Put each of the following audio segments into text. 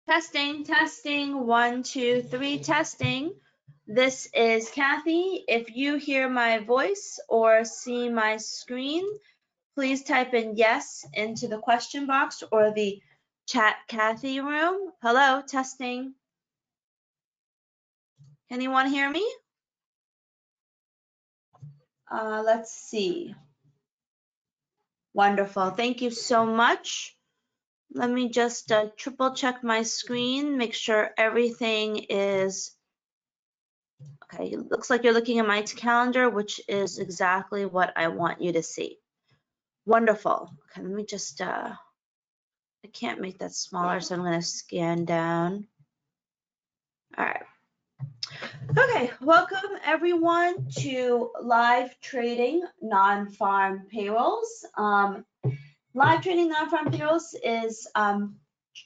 Testing, testing, 1, 2, 3, testing. This is Kathy. If you hear my voice or see my screen, please type in yes into the question box or the chat Kathy room. Hello, testing. Anyone hear me? Let's see. Wonderful. Thank you so much. Let me just triple check my screen, make sure everything is okay. It looks like you're looking at my calendar, which is exactly what I want you to see. Wonderful. Okay, let me just, I can't make that smaller, so I'm going to scan down. All right. Okay, welcome everyone to live trading non-farm payrolls. Live trading non-farm payrolls is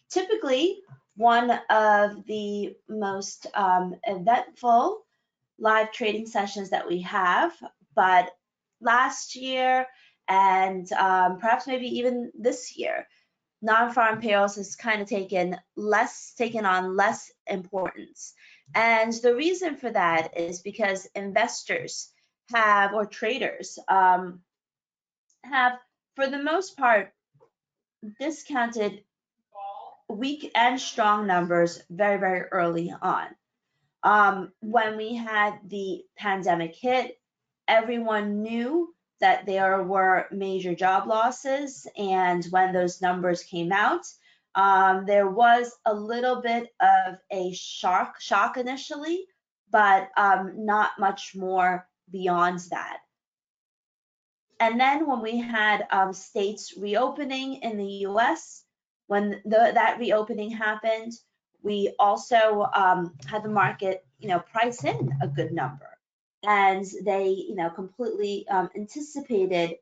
typically one of the most eventful live trading sessions that we have, but last year and perhaps maybe even this year, non-farm payrolls has kind of taken on less importance. And the reason for that is because investors have, or traders have, for the most part, discounted weak and strong numbers very, very early on. When we had the pandemic hit, everyone knew that there were major job losses, and when those numbers came out, there was a little bit of a shock initially, but not much more beyond that. And then when we had states reopening in the US, when that reopening happened, we also had the market, price in a good number. And they, completely anticipated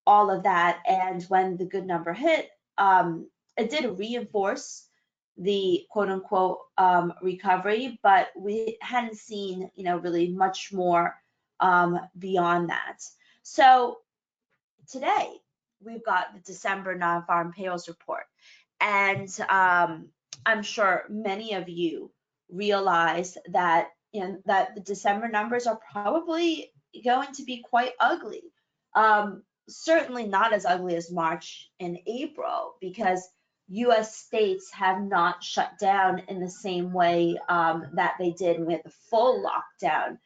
all of that. And when the good number hit, it did reinforce the quote unquote recovery, but we hadn't seen, really much more beyond that. So today we've got the December non-farm payrolls report, and I'm sure many of you realize that that the December numbers are probably going to be quite ugly. Certainly not as ugly as March and April, because US states have not shut down in the same way that they did with the full lockdown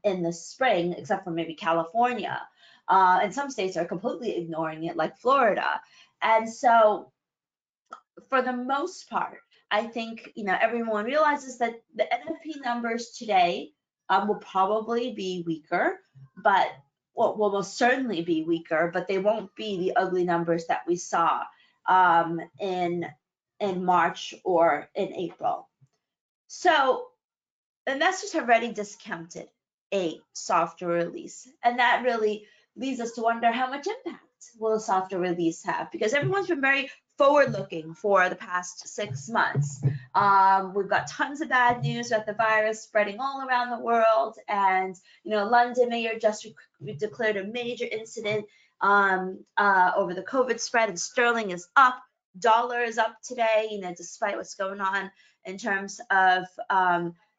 in the spring, except for maybe California. And some states are completely ignoring it, like Florida. And so for the most part, I think everyone realizes that the NFP numbers today will probably be weaker, but will most certainly be weaker, but they won't be the ugly numbers that we saw in March or in April. So investors have already discounted a softer release, and that really leads us to wonder how much impact will a softer release have, because everyone's been very forward-looking for the past 6 months. We've got tons of bad news about the virus spreading all around the world, and London mayor just declared a major incident over the COVID spread, and sterling is up, dollar is up today, despite what's going on in terms of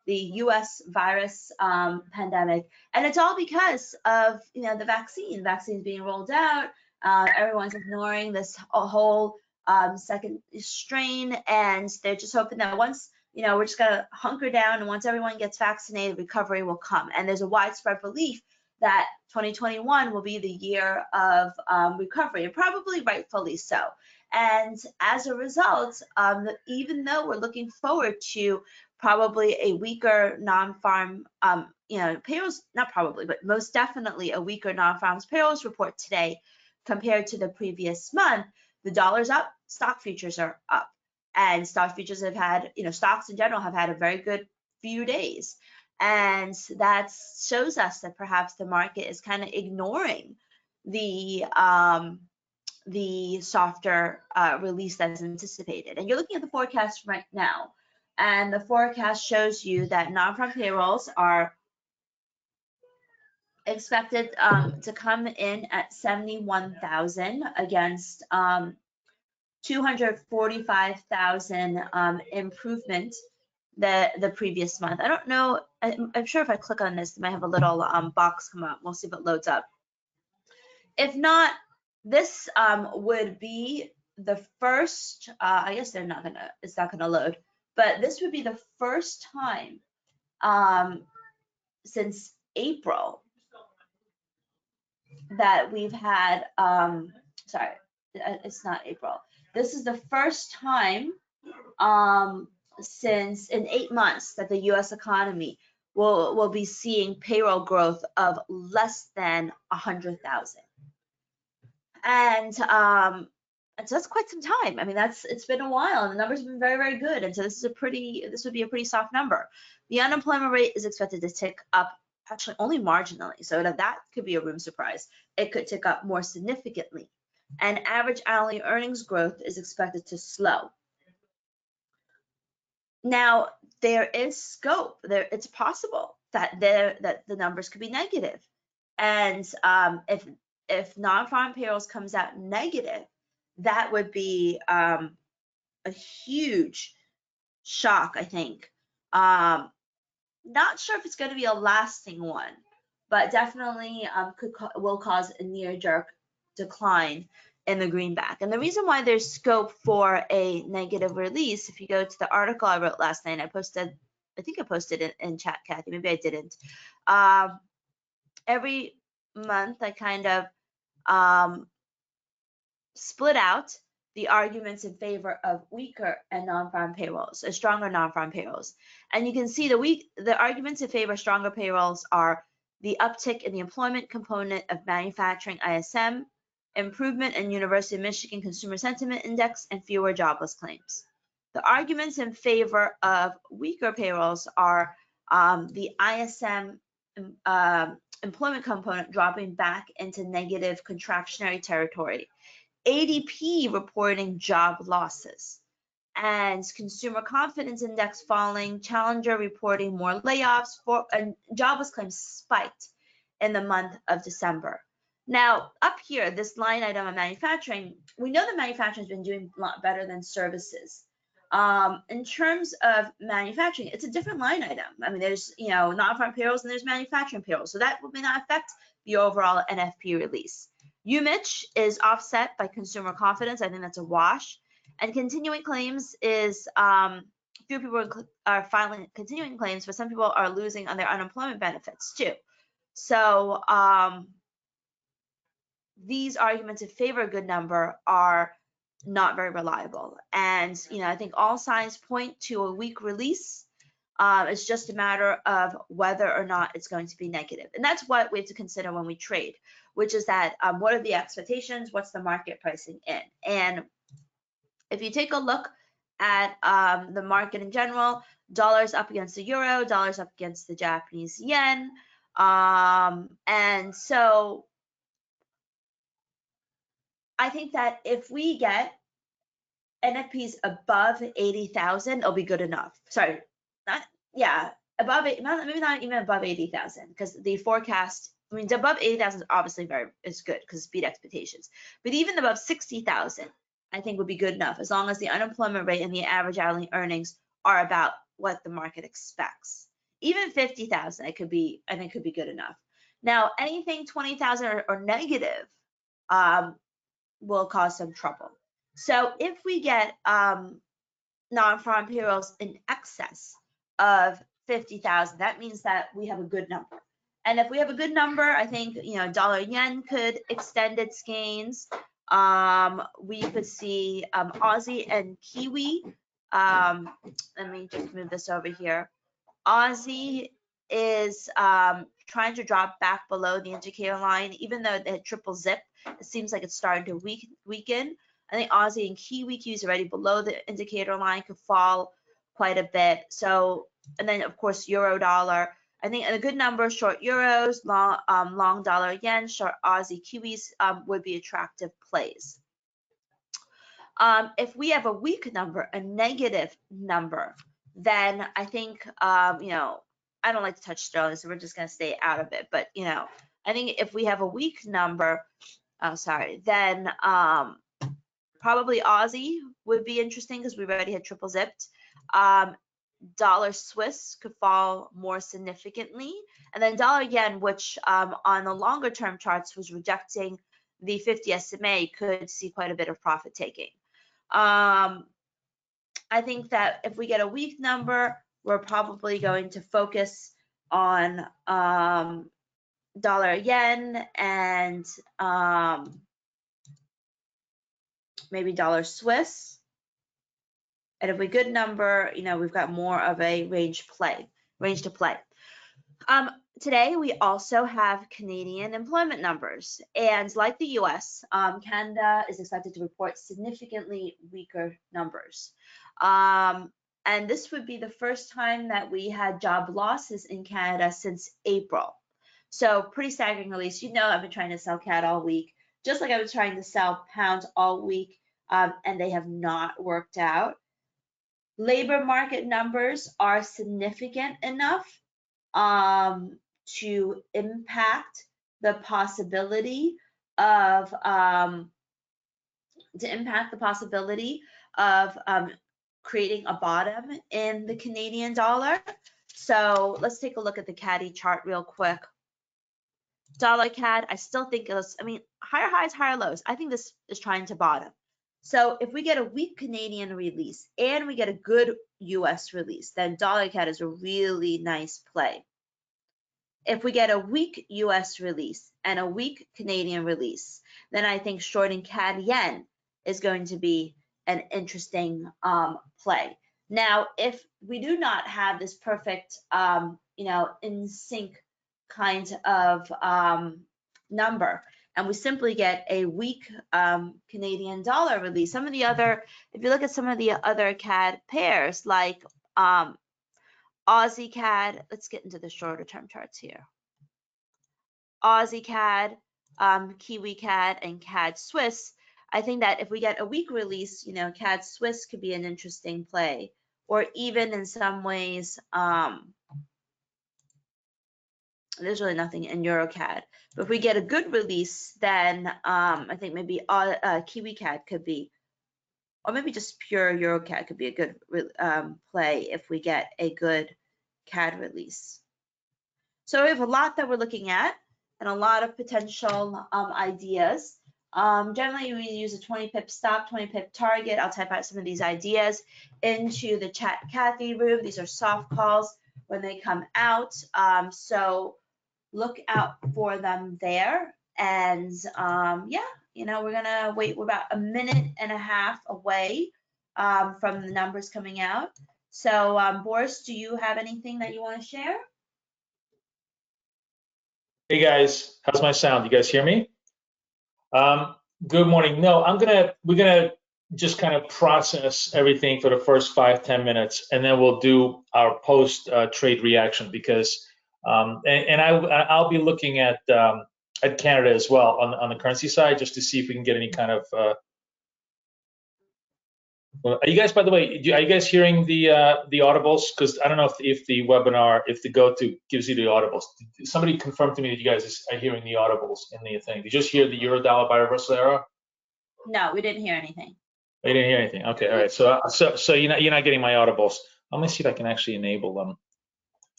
the US virus pandemic. And it's all because of the vaccines being rolled out. Everyone's ignoring this whole second strain, and they're just hoping that once we're just gonna hunker down, and once everyone gets vaccinated, recovery will come. And there's a widespread belief that 2021 will be the year of recovery, and probably rightfully so. And as a result, even though we're looking forward to probably a weaker non-farm, payrolls, not probably, but most definitely a weaker non-farm payrolls report today compared to the previous month, the dollar's up, stock futures are up, and stock futures have had, stocks in general have had a very good few days. And that shows us that perhaps the market is kind of ignoring the softer release that's anticipated. And you're looking at the forecast right now, and the forecast shows you that non-farm payrolls are expected to come in at 71,000 against 245,000 improvement the previous month. I don't know, I'm sure if I click on this, it might have a little box come up. We'll see if it loads up. If not, this would be the first, I guess it's not gonna load, but this would be the first time since April that we've had, sorry, it's not April. This is the first time since in 8 months that the US economy will be seeing payroll growth of less than 100,000. And so that's quite some time. I mean, it's been a while, and the numbers have been very, very good. And so this would be a pretty soft number. The unemployment rate is expected to tick up, actually only marginally. So that could be a room surprise. It could tick up more significantly. And average hourly earnings growth is expected to slow. Now, there is scope. It's possible that the numbers could be negative. And if non-farm payrolls comes out negative, that would be a huge shock, I think. Not sure if it's going to be a lasting one, but definitely will cause a near-jerk decline in the greenback. And the reason why there's scope for a negative release, if you go to the article I wrote last night, I think I posted it in chat, Kathy, maybe I didn't. Every month I kind of split out the arguments in favor of weaker and non-farm payrolls, stronger non-farm payrolls. And you can see the arguments in favor of stronger payrolls are the uptick in the employment component of manufacturing ISM, improvement in University of Michigan Consumer Sentiment Index, and fewer jobless claims. The arguments in favor of weaker payrolls are the ISM employment component dropping back into negative contractionary territory, ADP reporting job losses, and consumer confidence index falling, Challenger reporting more layoffs, and jobless claims spiked in the month of December. Now, up here, this line item of manufacturing, we know that manufacturing has been doing a lot better than services. In terms of manufacturing, it's a different line item. I mean, there's, non-farm payrolls and there's manufacturing payrolls. So that may not affect the overall NFP release. UMich is offset by consumer confidence. I think that's a wash. And continuing claims is, few people are filing continuing claims, but some people are losing on their unemployment benefits too. So these arguments in favor of a good number are not very reliable. And, I think all signs point to a weak release. It's just a matter of whether or not it's going to be negative. And that's what we have to consider when we trade, which is that what are the expectations? What's the market pricing in? And if you take a look at the market in general, dollars up against the euro, dollars up against the Japanese yen. And so I think that if we get NFPs above 80,000, it'll be good enough. Sorry, above it, maybe not even above 80,000, because the forecast, I mean, above 80,000 obviously is good because beat expectations. But even above 60,000, I think would be good enough, as long as the unemployment rate and the average hourly earnings are about what the market expects. Even 50,000, I think could be good enough. Now, anything 20,000 or negative will cause some trouble. So if we get non-farm payrolls in excess of 50,000, that means that we have a good number. And if we have a good number, I think, dollar yen could extend its gains. We could see Aussie and Kiwi. Let me just move this over here. Aussie is trying to drop back below the indicator line, even though it had triple zip. It seems like it's starting to weaken. I think Aussie and Kiwi is already below the indicator line, could fall quite a bit. So, and then of course euro dollar. I think a good number, short euros, long dollar yen, short Aussie Kiwis would be attractive plays. If we have a weak number, a negative number, then I think, I don't like to touch sterling, so we're just going to stay out of it. But, I think if we have a weak number, then probably Aussie would be interesting because we've already had triple zipped. Dollar Swiss could fall more significantly, and then dollar yen, which on the longer term charts was rejecting the 50 SMA, could see quite a bit of profit taking. I think that if we get a weak number, we're probably going to focus on dollar yen and maybe dollar Swiss. And if we good number, you know, we've got more of a range to play. Today, we also have Canadian employment numbers. And like the US, Canada is expected to report significantly weaker numbers. And this would be the first time that we had job losses in Canada since April. So pretty staggering release. You know, I've been trying to sell CAD all week, just like I was trying to sell pounds all week, and they have not worked out. Labor market numbers are significant enough to impact the possibility of creating a bottom in the Canadian dollar. So let's take a look at the CAD chart real quick. Dollar CAD, I still think it's, I mean, higher highs, higher lows. I think this is trying to bottom. So if we get a weak Canadian release and we get a good US release, then dollar CAD is a really nice play. If we get a weak US release and a weak Canadian release, then I think shorting CAD yen is going to be an interesting play. Now, if we do not have this perfect, you know, in sync kind of number, and we simply get a weak Canadian dollar release, some of the other, if you look at some of the other CAD pairs, like Aussie CAD, let's get into the shorter term charts here. Aussie CAD, Kiwi CAD, and CAD Swiss. I think that if we get a weak release, you know, CAD Swiss could be an interesting play, or even in some ways, there's really nothing in EuroCAD. But if we get a good release, then I think maybe Kiwi CAD could be, or maybe just pure EuroCAD could be a good play if we get a good CAD release. So we have a lot that we're looking at and a lot of potential ideas. Generally, we use a 20 pip stop, 20 pip target. I'll type out some of these ideas into the chat Kathy room. These are soft calls when they come out. So look out for them there. And yeah, you know, we're gonna wait. We're about a minute and a half away from the numbers coming out. So Boris, do you have anything that you want to share? Hey guys, how's my sound? You guys hear me? Good morning. No, we're gonna just kind of process everything for the first 5-10 minutes, and then we'll do our post trade reaction because I'll be looking at Canada as well on the currency side just to see if we can get any kind of. Are you guys, by the way, are you guys hearing the audibles? Because I don't know if the webinar, if the go-to gives you the audibles. Somebody confirm to me that you guys are hearing the audibles in the thing. Did you just hear the euro dollar by reversal error? No, we didn't hear anything. You didn't hear anything. Okay, all right. So you're not getting my audibles. Let me see if I can actually enable them.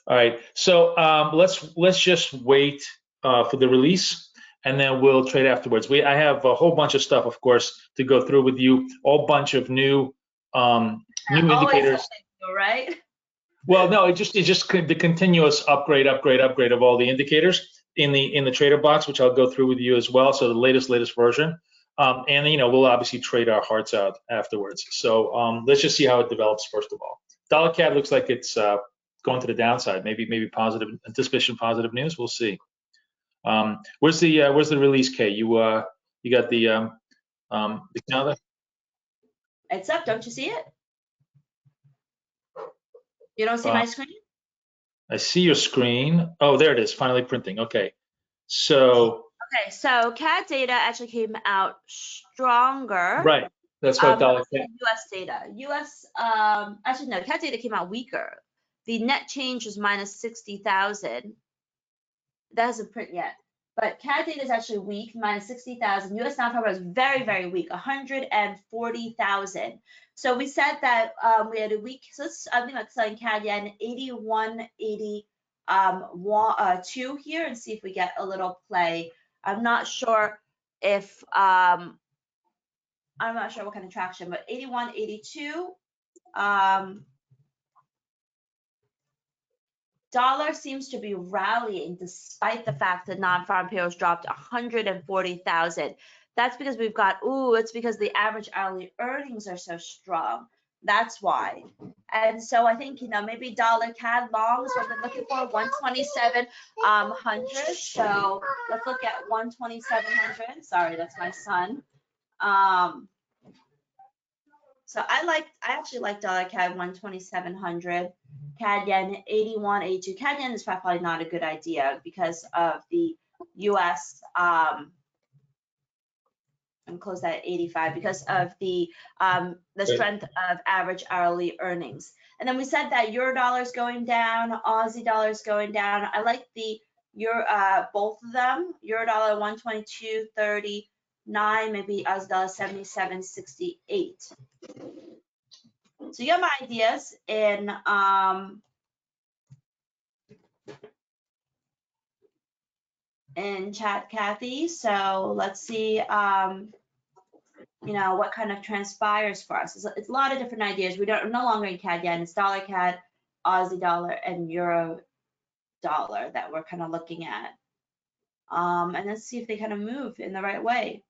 All right. So let's just wait for the release, and then we'll trade afterwards. I have a whole bunch of stuff, of course, to go through with you. All bunch of new indicators. New, right? Well, no, it's just the continuous upgrade of all the indicators in the trader box, which I'll go through with you as well. So the latest version, and you know, we'll obviously trade our hearts out afterwards. So let's just see how it develops first of all. Dollar CAD looks like it's going to the downside. Maybe positive anticipation, positive news. We'll see. Where's the release, Kay? You got the calendar? It's up. Don't you see it? You don't see my screen? I see your screen. Oh, there it is. Finally printing. Okay. So. Okay. So CAD data actually came out stronger. Right. That's what dollar CAD. US data. US. Actually no. CAD data came out weaker. The net change was minus 60,000. That hasn't print yet. But CAD data is actually weak, minus 60,000. US non-farm is very, very weak, 140,000. So we said that we had a week. So let's think about selling CAD yen 81.82 here and see if we get a little play. I'm not sure if I'm not sure what kind of traction, but 81.82. Dollar seems to be rallying despite the fact that non-farm payrolls dropped 140,000. That's because we've got, it's because the average hourly earnings are so strong. That's why. And so I think, maybe dollar CAD longs, what we're looking for, 127.00. So let's look at 127.00. Sorry, that's my son. So I actually like dollar CAD 127.00. CAD yen 81.82. CAD yen is probably not a good idea because of the US and close that at 85 because of the strength of average hourly earnings. And then we said that euro dollar is going down, Aussie dollar is going down. I like the euro, both of them. Euro dollar 122.39, maybe Aussie dollar 77.68. So you got my ideas in chat, Kathy. So let's see, what kind of transpires for us. It's a lot of different ideas. We're no longer in CAD yen. It's dollar CAD, Aussie dollar, and euro dollar that we're kind of looking at. And let's see if they kind of move in the right way.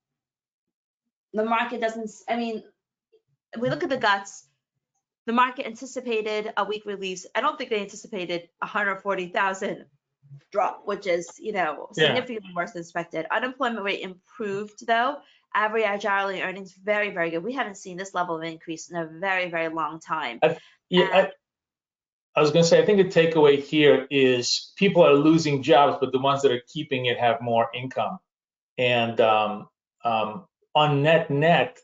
The market doesn't, if we look at the guts, the market anticipated a weak release. I don't think they anticipated 140,000 drop, which is, significantly worse than expected. Unemployment rate improved though. Average hourly earnings, very, very good. We haven't seen this level of increase in a very, very long time. I was going to say, I think the takeaway here is people are losing jobs, but the ones that are keeping it have more income. And on net,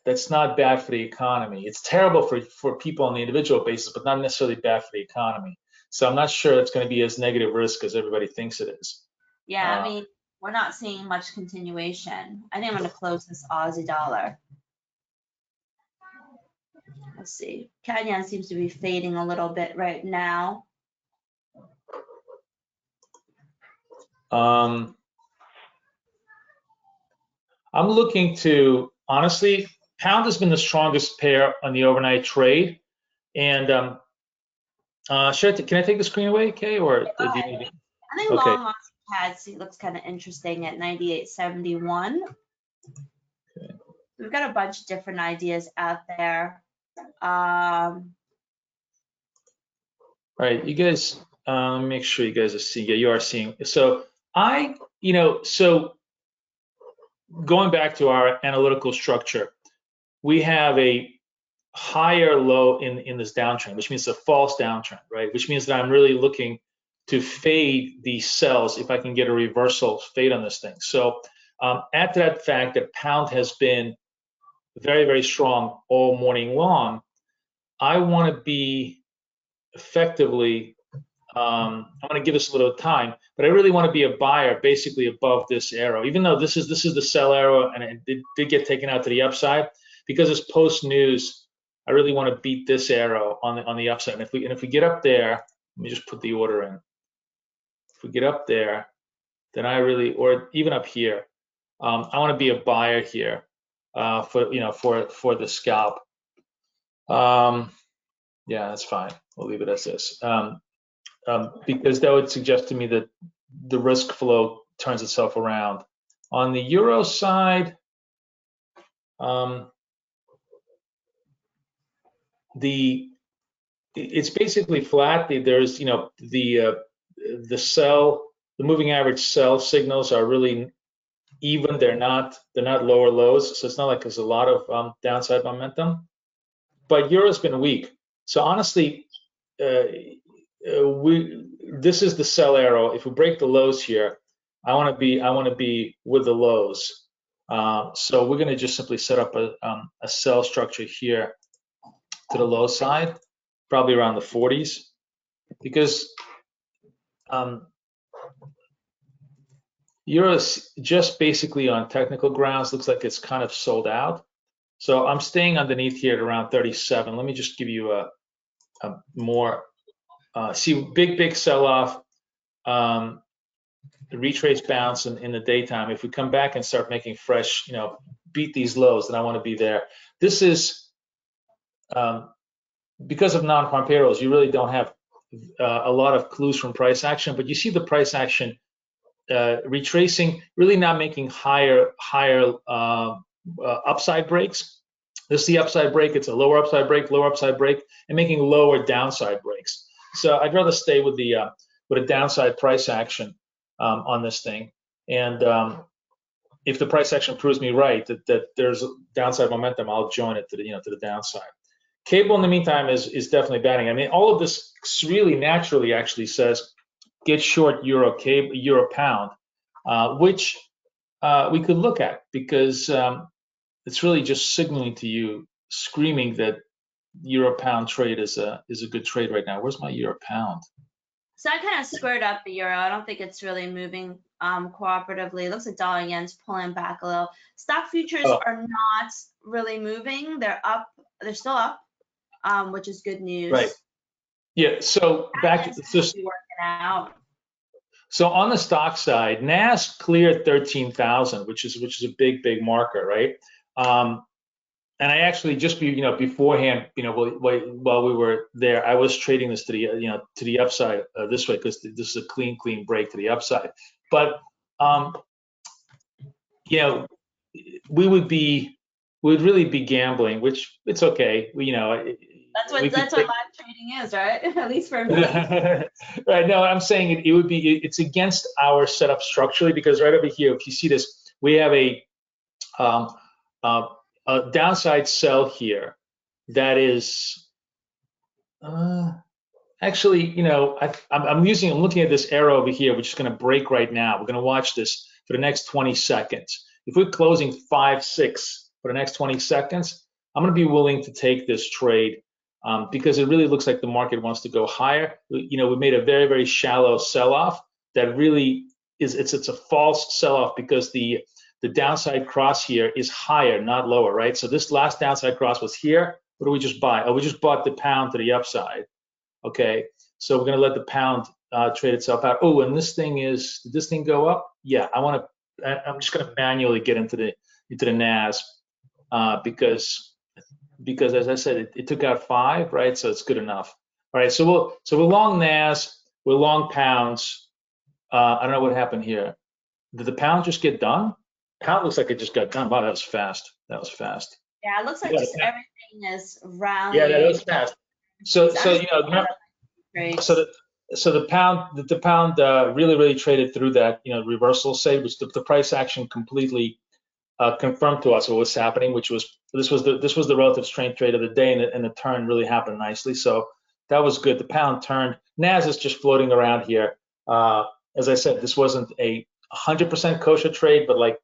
that's not bad for the economy. It's terrible for people on the individual basis, but not necessarily bad for the economy. So I'm not sure it's going to be as negative risk as everybody thinks it is. Yeah, we're not seeing much continuation. I think I'm going to close this Aussie dollar. Let's see. CAD yen seems to be fading a little bit right now. I'm looking to, honestly, pound has been the strongest pair on the overnight trade. And can I take the screen away, Kay? Or do you need it? I think okay. Long CAD looks kind of interesting at 98.71. Okay. We've got a bunch of different ideas out there. All right, you guys, make sure you guys are seeing. Yeah, you are seeing. So so going back to our analytical structure, we have a higher low in this downtrend, which means a false downtrend, right? Which means that I'm really looking to fade these sells if I can get a reversal fade on this thing. So add to that fact that pound has been very, very strong all morning long. I want to be effectively, I'm going to give this a little time, but I really want to be a buyer basically above this arrow, even though this is the sell arrow and it did get taken out to the upside. Because it's post news, I really want to beat this arrow on the upside. And if we get up there, let me just put the order in. If we get up there, then or even up here, I want to be a buyer here for the scalp. Yeah, that's fine. We'll leave it as this. Because that would suggest to me that the risk flow turns itself around. On the euro side, it's basically flat. There's the moving average sell signals are really even. They're not lower lows, so it's not like there's a lot of downside momentum. But euro's been weak, so honestly, this is the sell arrow. If we break the lows here, I want to be with the lows. So we're going to just simply set up a sell structure here to the low side, probably around the 40s, because Euro's just basically on technical grounds. Looks like it's kind of sold out. So I'm staying underneath here at around 37. Let me just give you a more, see big sell-off, the retrace bounce in the daytime. If we come back and start making fresh, beat these lows, then I want to be there. This is, because of non-farm payrolls, you really don't have a lot of clues from price action, but you see the price action retracing, really not making higher upside breaks. This is the upside break. It's a lower upside break, and making lower downside breaks. So I'd rather stay with a downside price action on this thing. And if the price action proves me right that there's downside momentum, I'll join it to the downside. Cable in the meantime is definitely batting. I mean, all of this really naturally actually says get short euro pound, which we could look at because it's really just signaling to you, screaming that euro pound trade is a good trade right now. Where's my euro pound? So I kind of squared up the euro. I don't think it's really moving cooperatively. It looks like dollar yen's pulling back a little. Stock futures are not really moving. They're up. They're still up, which is good news. Right. Yeah. So back to just working out. So on the stock side, NAS cleared 13,000, which is a big marker, right? And I actually just beforehand, while we were there, I was trading this to the upside this way because this is a clean break to the upside. But we would really be gambling, which it's okay. That's what live trading is, right? At least for me. Right. No, I'm saying it's against our setup structurally because right over here, if you see this, we have a downside sell here that is actually, I'm looking at this arrow over here, which is going to break right now. We're going to watch this for the next 20 seconds. If we're closing 5-6 for the next 20 seconds, I'm going to be willing to take this trade because it really looks like the market wants to go higher. We made a very shallow sell-off that really it's a false sell-off because the downside cross here is higher, not lower, right? So this last downside cross was here. What do we just buy? Oh, we just bought the pound to the upside. Okay, so we're going to let the pound trade itself out. Oh, and did this thing go up? Yeah, I'm just going to manually get into the NAS because as I said, it took out 5, right? So it's good enough. All right, so we're long NAS, we're long pounds. I don't know what happened here. Did the pound just get done? Pound looks like it just got done. Wow, that was fast. Yeah, it looks like just everything is rounding. Yeah, that was fast. So the pound really traded through that reversal say, which the price action completely confirmed to us what was happening, which was this was the relative strength trade of the day, and the turn really happened nicely. So that was good. The pound turned. NAS is just floating around here. As I said, this wasn't a 100% kosher trade, but a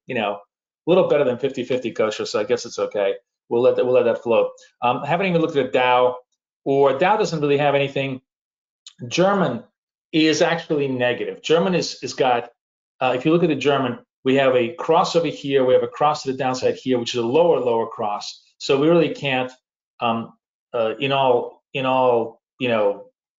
little better than 50-50 kosher. So I guess it's okay. We'll let that float. I haven't even looked at Dow, or Dow doesn't really have anything. German is actually negative. German is got. If you look at the German, we have a cross over here. We have a cross to the downside here, which is a lower cross. So we really can't, in all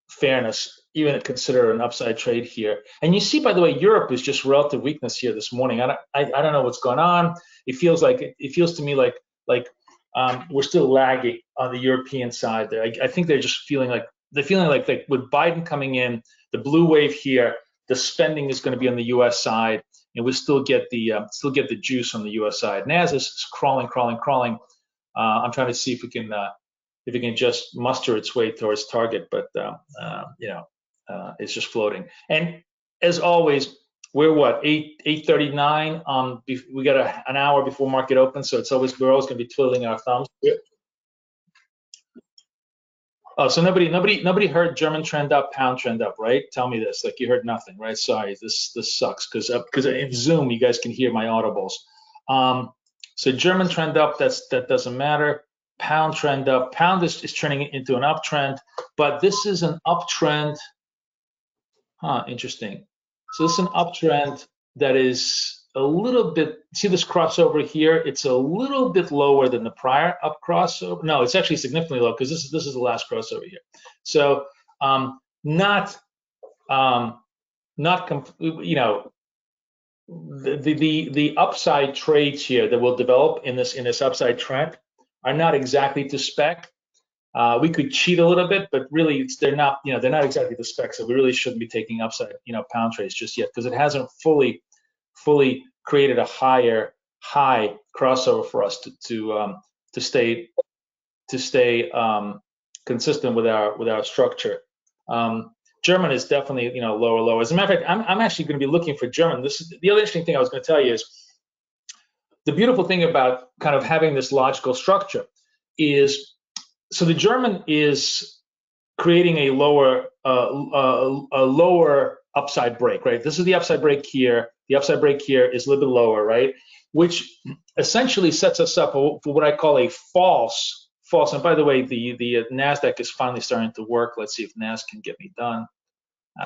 fairness, even consider an upside trade here. And you see, by the way, Europe is just relative weakness here this morning. I don't know what's going on. It feels to me like we're still lagging on the European side there. I think they're just feeling like with Biden coming in, the blue wave here, the spending is going to be on the U.S. side, and we still get the juice on the U.S. side. NAS is crawling. I'm trying to see if it can just muster its way towards target, but it's just floating. And as always, we're 8:39. We got an hour before market opens, so we're always going to be twiddling our thumbs. Oh, so nobody heard German trend up, pound trend up, right? Tell me this, like you heard nothing, right? Sorry, this sucks because in Zoom you guys can hear my audibles. So German trend up, that doesn't matter. Pound trend up. Pound is turning into an uptrend, but this is an uptrend. Interesting. So this is an uptrend that is a little bit, see this crossover here? It's a little bit lower than the prior up crossover. No, it's actually significantly low because this is the last crossover here. So not you know, the upside trades here that will develop in this upside trend are not exactly to spec. We could cheat a little bit, but really they're not exactly the spec. So we really shouldn't be taking upside pound trades just yet because it hasn't fully created a high crossover for us to stay consistent with our structure. German is definitely lower. As a matter of fact, I'm actually going to be looking for German. This is the other interesting thing I was going to tell you is the beautiful thing about kind of having this logical structure is, so the German is creating a lower upside break, right? This is the upside break here. The upside break here is a little bit lower, right? Which essentially sets us up for what I call a false. And by the way, the NASDAQ is finally starting to work. Let's see if NAS can get me done.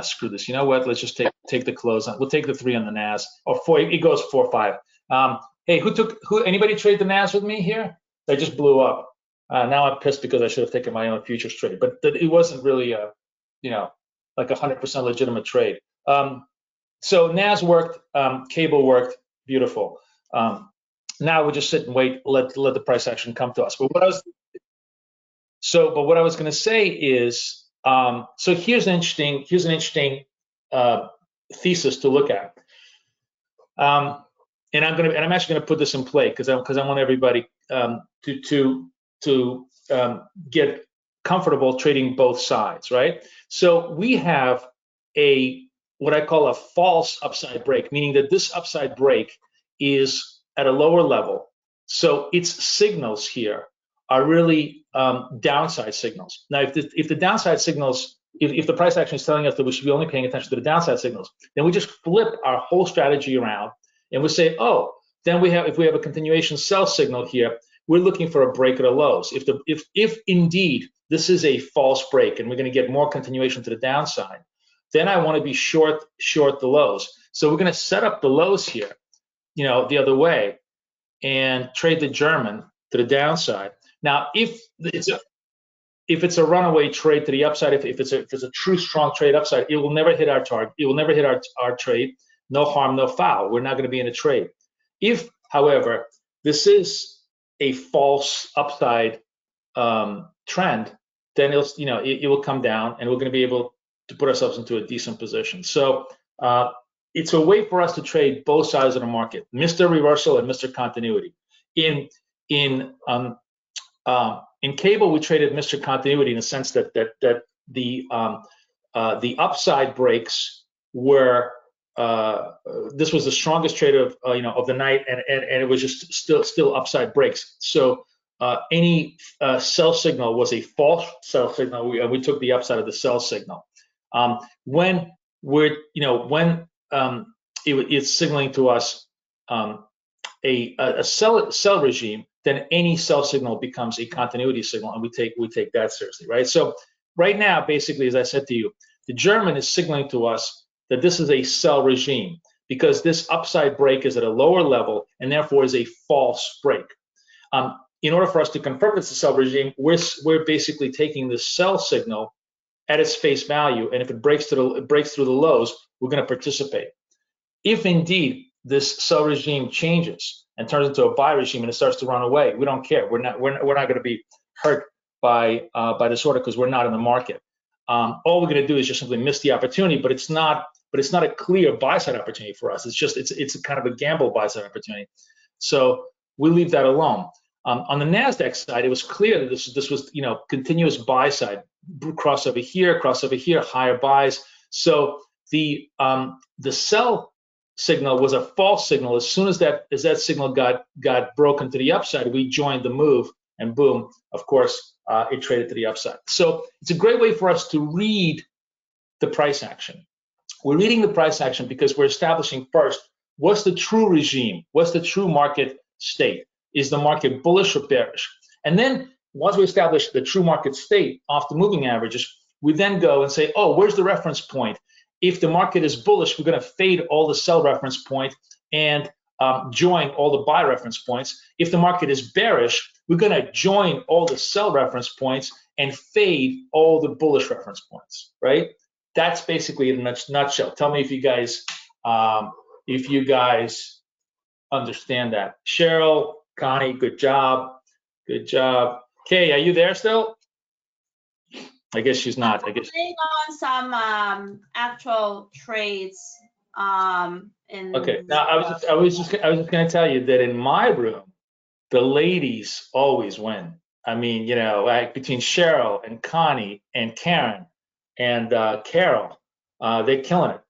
Screw this. You know what? Let's just take the close on. We'll take the 3 on the NAS. Or 4. It goes 4-5. Hey, anybody trade the NAS with me here? They just blew up. Now I'm pissed because I should have taken my own futures trade, but it wasn't really like 100% legitimate trade. So NAS worked, cable worked, beautiful. Now we just sit and wait, let the price action come to us. But what I was going to say is, so here's an interesting thesis to look at. And I'm actually going to put this in play because I want everybody to get comfortable trading both sides, right? So we have what I call a false upside break, meaning that this upside break is at a lower level. So its signals here are really downside signals. Now, if the downside signals, if the price action is telling us that we should be only paying attention to the downside signals, then we just flip our whole strategy around and we say, oh, then if we have a continuation sell signal here, we're looking for a break at the lows. If indeed this is a false break and we're going to get more continuation to the downside, then I want to be short the lows. So we're going to set up the lows here, the other way, and trade the German to the downside. Now, if it's a runaway trade to the upside, if it's a true strong trade upside, it will never hit our target. It will never hit our trade. No harm, no foul. We're not going to be in a trade. If, however, this is a false upside trend, then it will come down, and we're going to be able to put ourselves into a decent position. So it's a way for us to trade both sides of the market, Mr. Reversal and Mr. Continuity. In cable, we traded Mr. Continuity in the sense that the upside breaks were this was the strongest trade of the night, and it was just still upside breaks. So any sell signal was a false sell signal. We took the upside of the sell signal. When it's signaling to us a sell regime, then any sell signal becomes a continuity signal, and we take that seriously, right? So right now, basically, as I said to you, the German is signaling to us that this is a sell regime because this upside break is at a lower level and therefore is a false break. In order for us to confirm it's a sell regime, we're basically taking the sell signal at its face value, and if it breaks through the lows, we're going to participate. If indeed this sell regime changes and turns into a buy regime and it starts to run away, we don't care. We're not going to be hurt by this order because we're not in the market. All we're going to do is just simply miss the opportunity, but it's not a clear buy side opportunity for us. It's a kind of a gamble buy side opportunity. So we leave that alone. On the NASDAQ side, it was clear that this was continuous buy side, crossover here, higher buys. So the sell signal was a false signal. As soon as that signal got broken to the upside, we joined the move, and boom, of course, it traded to the upside. So it's a great way for us to read the price action. We're reading the price action because we're establishing first, what's the true regime? What's the true market state? Is the market bullish or bearish? And then once we establish the true market state off the moving averages, we then go and say, oh, where's the reference point? if the market is bullish, we're going to fade all the sell reference point and join all the buy reference points. If the market is bearish, we're going to join all the sell reference points and fade all the bullish reference points, right? That's basically in a nutshell. Tell me if you guys understand that. Cheryl, Connie, good job. Good job. Kay, are you there still? I guess she's not. I guess on some actual trades. Okay. Now I was just going to tell you that in my room, the ladies always win. I mean, you know, like between Cheryl and Connie and Karen and Carol, they're killing it.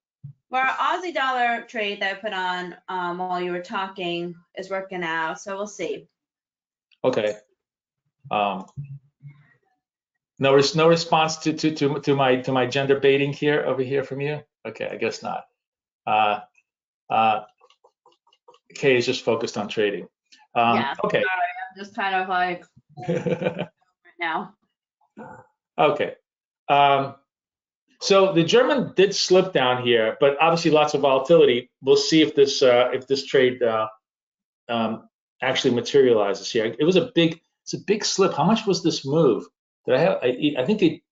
Well, our Aussie dollar trade that I put on while you were talking is working out, so we'll see. Okay. No response to my gender baiting here over here from you. Okay, I guess not. Kay is just focused on trading. Yeah. Okay. Sorry, I'm just kind of like right now. Okay. So the German did slip down here, but obviously lots of volatility. We'll see if this trade actually materializes here. It's a big slip. How much was this move? Did I have? I think it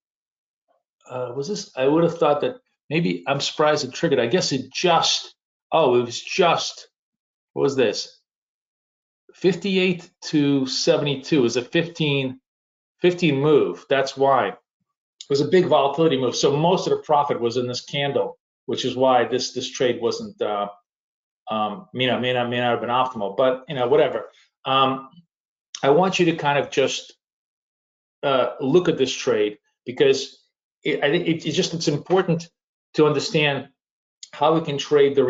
was this. I would have thought that maybe. I'm surprised it triggered. I guess it just. Oh, it was just. What was this? 58 to 72. It was a 15 move. That's why. It was a big volatility move. So most of the profit was in this candle, which is why this trade wasn't, may not have been optimal, but you know, whatever. I want you to kind of just look at this trade because I think it's important to understand how we can trade the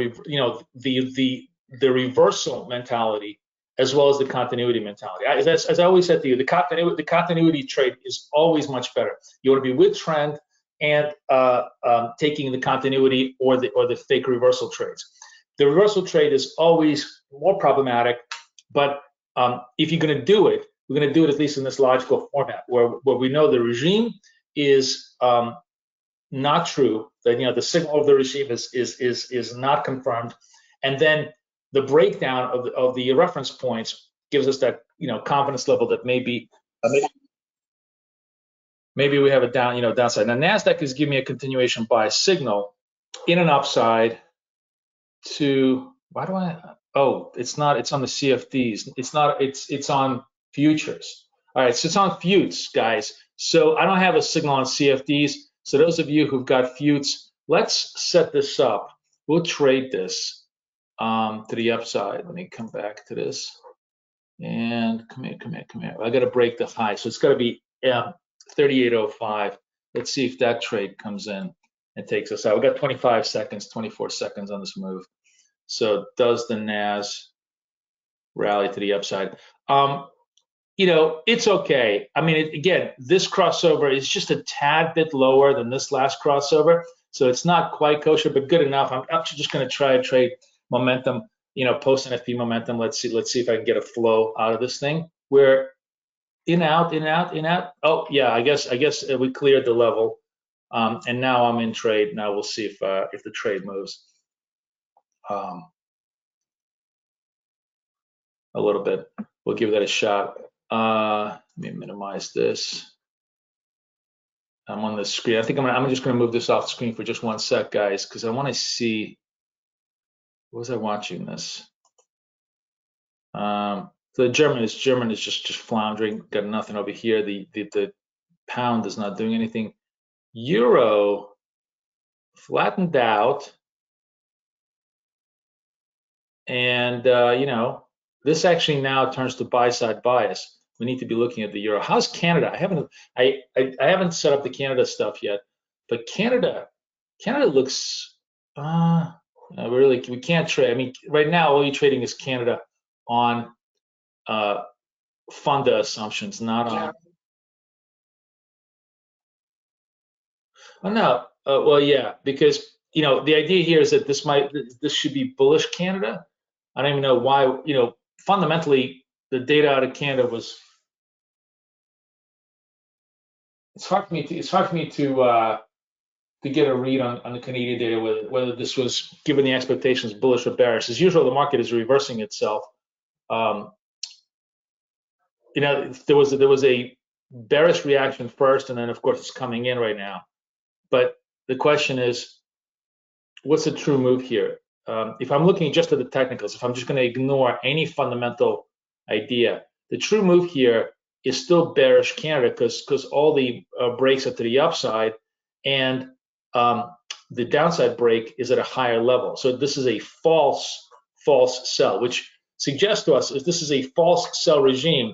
reversal mentality as well as the continuity mentality. As I always said to you, the continuity trade is always much better. You want to be with trend and taking the continuity or the fake reversal trades. The reversal trade is always more problematic, but if you're going to do it, we're going to do it at least in this logical format where we know the regime is not true. That the signal of the regime is not confirmed, and then the breakdown of the reference points gives us that confidence level that maybe we have a downside. Now Nasdaq is giving me a continuation buy signal in an upside to it's not. It's on the CFDs. It's not. It's on futures. All right, so it's on futes, guys. So I don't have a signal on CFDs. So those of you who've got futes, let's set this up. We'll trade this to the upside. Let me come back to this. And come here. I got to break the high. So it's got to be 38.05. Let's see if that trade comes in and takes us out. We've got 25 seconds, 24 seconds on this move. So does the NAS rally to the upside? It's okay. I mean, again, this crossover is just a tad bit lower than this last crossover. So it's not quite kosher, but good enough. I'm just going to try to trade momentum, post NFP momentum. Let's see if I can get a flow out of this thing. We're in, out. Oh, yeah, I guess we cleared the level. And now I'm in trade. Now we'll see if the trade moves. A little bit. We'll give that a shot. Let me minimize this. I'm on the screen. I think I'm just going to move this off the screen for just 1 sec, guys, because I want to see. What was I watching this? So the German is just floundering. Got nothing over here. The pound is not doing anything. Euro flattened out, and this actually now turns to buy side bias. We need to be looking at the euro. How's Canada? I haven't set up the Canada stuff yet, but Canada looks we can't trade. I mean, right now all you're trading is Canada on funda assumptions, not on. Oh no. Well, yeah, because the idea here is that this should be bullish Canada. I don't even know why. Fundamentally, the data out of Canada was. It's hard for me to to get a read on the Canadian data, whether this was, given the expectations, bullish or bearish. As usual, the market is reversing itself. You know, there was a bearish reaction first, and then of course it's coming in right now. But the question is, what's the true move here? If I'm looking just at the technicals, if I'm just going to ignore any fundamental idea, the true move here is still bearish Canada because all the breaks are to the upside, and the downside break is at a higher level. So this is a false sell, which suggests to us if this is a false sell regime,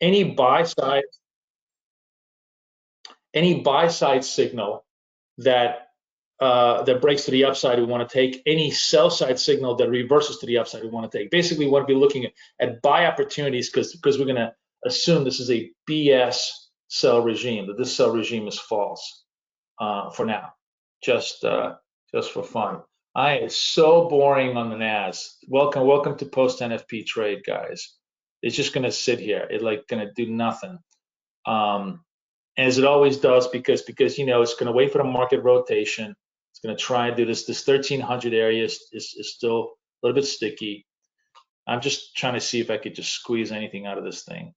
any buy side signal that that breaks to the upside we want to take, any sell side signal that reverses to the upside we want to take. Basically, we want to be looking at buy opportunities because we're going to assume this is a BS sell regime, that this sell regime is false for now, just for fun. It's so boring on the NAS. Welcome to post NFP trade, guys. It's just going to sit here. It's like going to do nothing. As it always does, because you know it's going to wait for the market rotation. It's going to try and do this. This 1300 area is still a little bit sticky. I'm just trying to see if I could just squeeze anything out of this thing.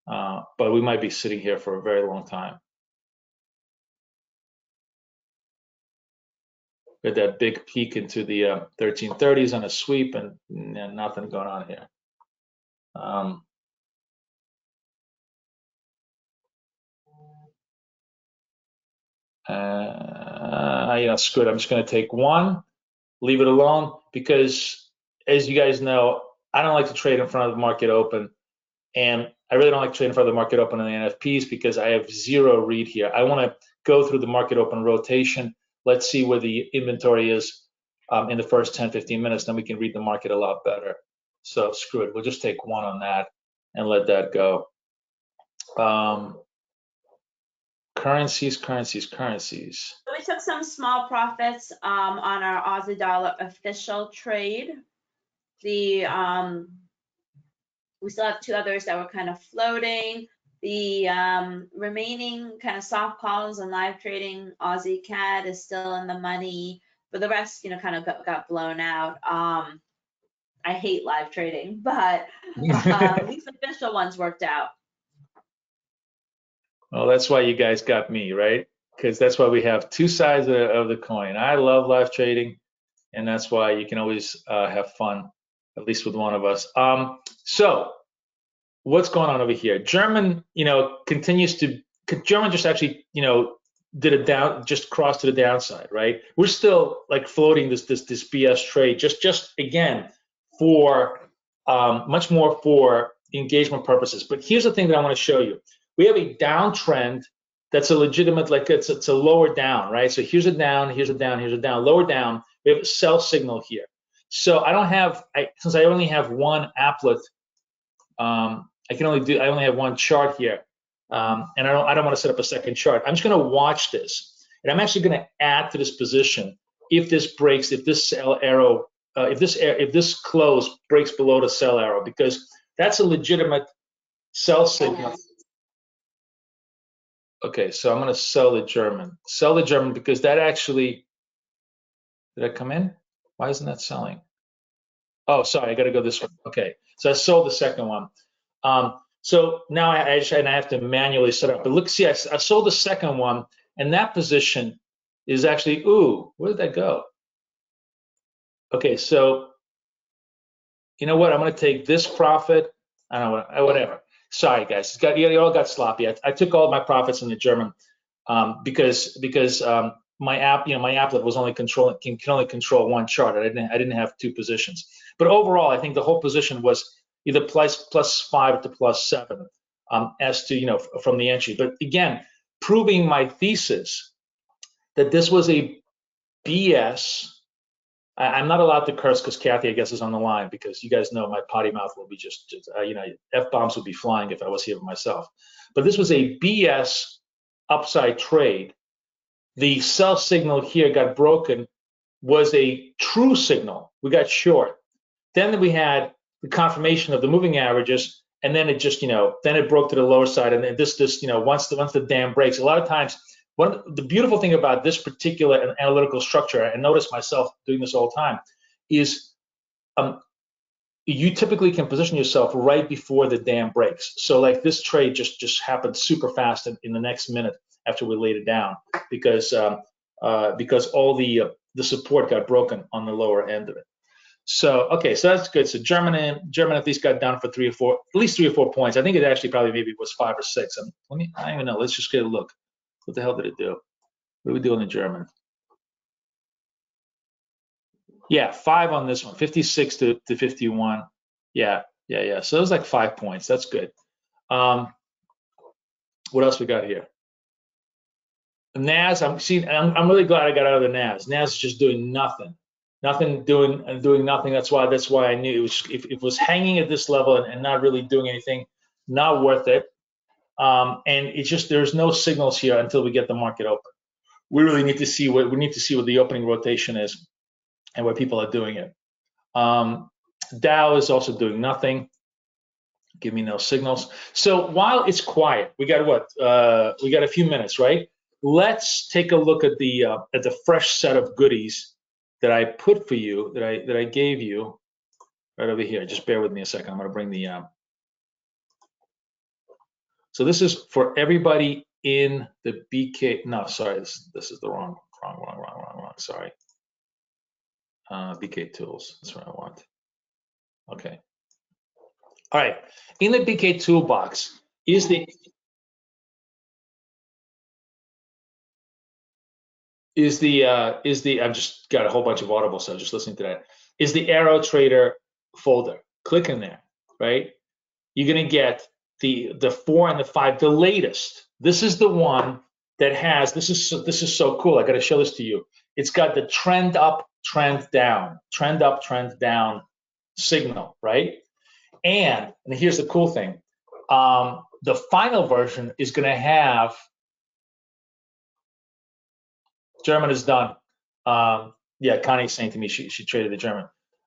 But we might be sitting here for a very long time. With that big peak into the 1330s on a sweep, and nothing going on here. Yeah, screw it. I'm just going to take one, leave it alone, because as you guys know, I don't like to trade in front of the market open, and I really don't like to trade in front of the market open on the NFPs because I have zero read here. I want to go through the market open rotation. Let's see where the inventory is in the first 10-15 minutes, then we can read the market a lot better. So screw it. We'll just take one on that and let that go. Currencies. So we took some small profits on our Aussie dollar official trade. We still have two others that were kind of floating. The remaining kind of soft calls and live trading Aussie CAD is still in the money, but the rest, you know, kind of got blown out. I hate live trading, but these official ones worked out. Well, that's why you guys got me, right? Because that's why we have two sides of the coin. I love live trading, and that's why you can always have fun, at least with one of us. So what's going on over here? German, you know, German just actually, you know, just crossed to the downside, right? We're still like floating this BS trade, just again for much more for engagement purposes. But here's the thing that I want to show you. We have a downtrend that's a legitimate, like it's a lower down, right? So here's a down, here's a down, here's a down, lower down. We have a sell signal here. So I don't have, since I only have one applet, I only have one chart here, and I don't want to set up a second chart. I'm just going to watch this, and I'm actually going to add to this position if this breaks, if this sell arrow, if this close breaks below the sell arrow, because that's a legitimate sell signal. Okay, so I'm going to sell the German because that actually, did I come in? Why isn't that selling? Oh, sorry, I got to go this way. Okay, so I sold the second one. So now I have to manually set up. But look, see, I sold the second one, and that position is actually, ooh, where did that go? Okay, so you know what? I'm going to take this profit. I don't know, whatever. Sorry, guys. It all got sloppy. I took all my profits in the German because my applet was only can only control one chart. I didn't have two positions. But overall, I think the whole position was either +5 to +7 as to, you know, from the entry. But again, proving my thesis that this was a BS. I'm not allowed to curse because Kathy, I guess, is on the line, because you guys know my potty mouth will be just you know, F-bombs would be flying if I was here myself. But this was a BS upside trade. The sell signal here got broken, was a true signal. We got short. Then we had the confirmation of the moving averages, and then it just, you know, then it broke to the lower side, and then this, you know, once the dam breaks, a lot of times The beautiful thing about this particular analytical structure, and notice myself doing this all the time, is you typically can position yourself right before the dam breaks. So like this trade just happened super fast in the next minute after we laid it down, because all the support got broken on the lower end of it. So okay, so that's good. So German at least got down for at least three or four points. I think it actually probably maybe was 5 or 6. I don't even know. Let's just get a look. What the hell did it do? What do we do in the German? Yeah, 5 on this one, 56 to 51. Yeah. So it was like 5 points. That's good. What else we got here? NAS. I'm really glad I got out of the NAS. NAS is just doing nothing. Doing nothing. That's why I knew it was, if it was hanging at this level and not really doing anything, not worth it. And it's just, there's no signals here until we get the market open. We really need to see what the opening rotation is and where people are doing it. Dow is also doing nothing. Give me no signals. So while it's quiet, we got what? We got a few minutes, right? Let's take a look at the fresh set of goodies that I put for you, that I gave you right over here. Just bear with me a second. I'm going to bring the. So this is for everybody in the BK. No, sorry, this is the wrong. Sorry. BK tools. That's what I want. Okay. All right. In the BK toolbox is the I've just got a whole bunch of audible, so just listening to that. Is the Arrow Trader folder. Click in there, right? You're gonna get the 4 and the 5, the latest. This is the one that has, this is so cool. I gotta show this to you. It's got the trend up, trend down, trend up, trend down signal, right? And here's the cool thing. The final version is gonna have, German is done. Yeah, Connie's saying to me she traded the German.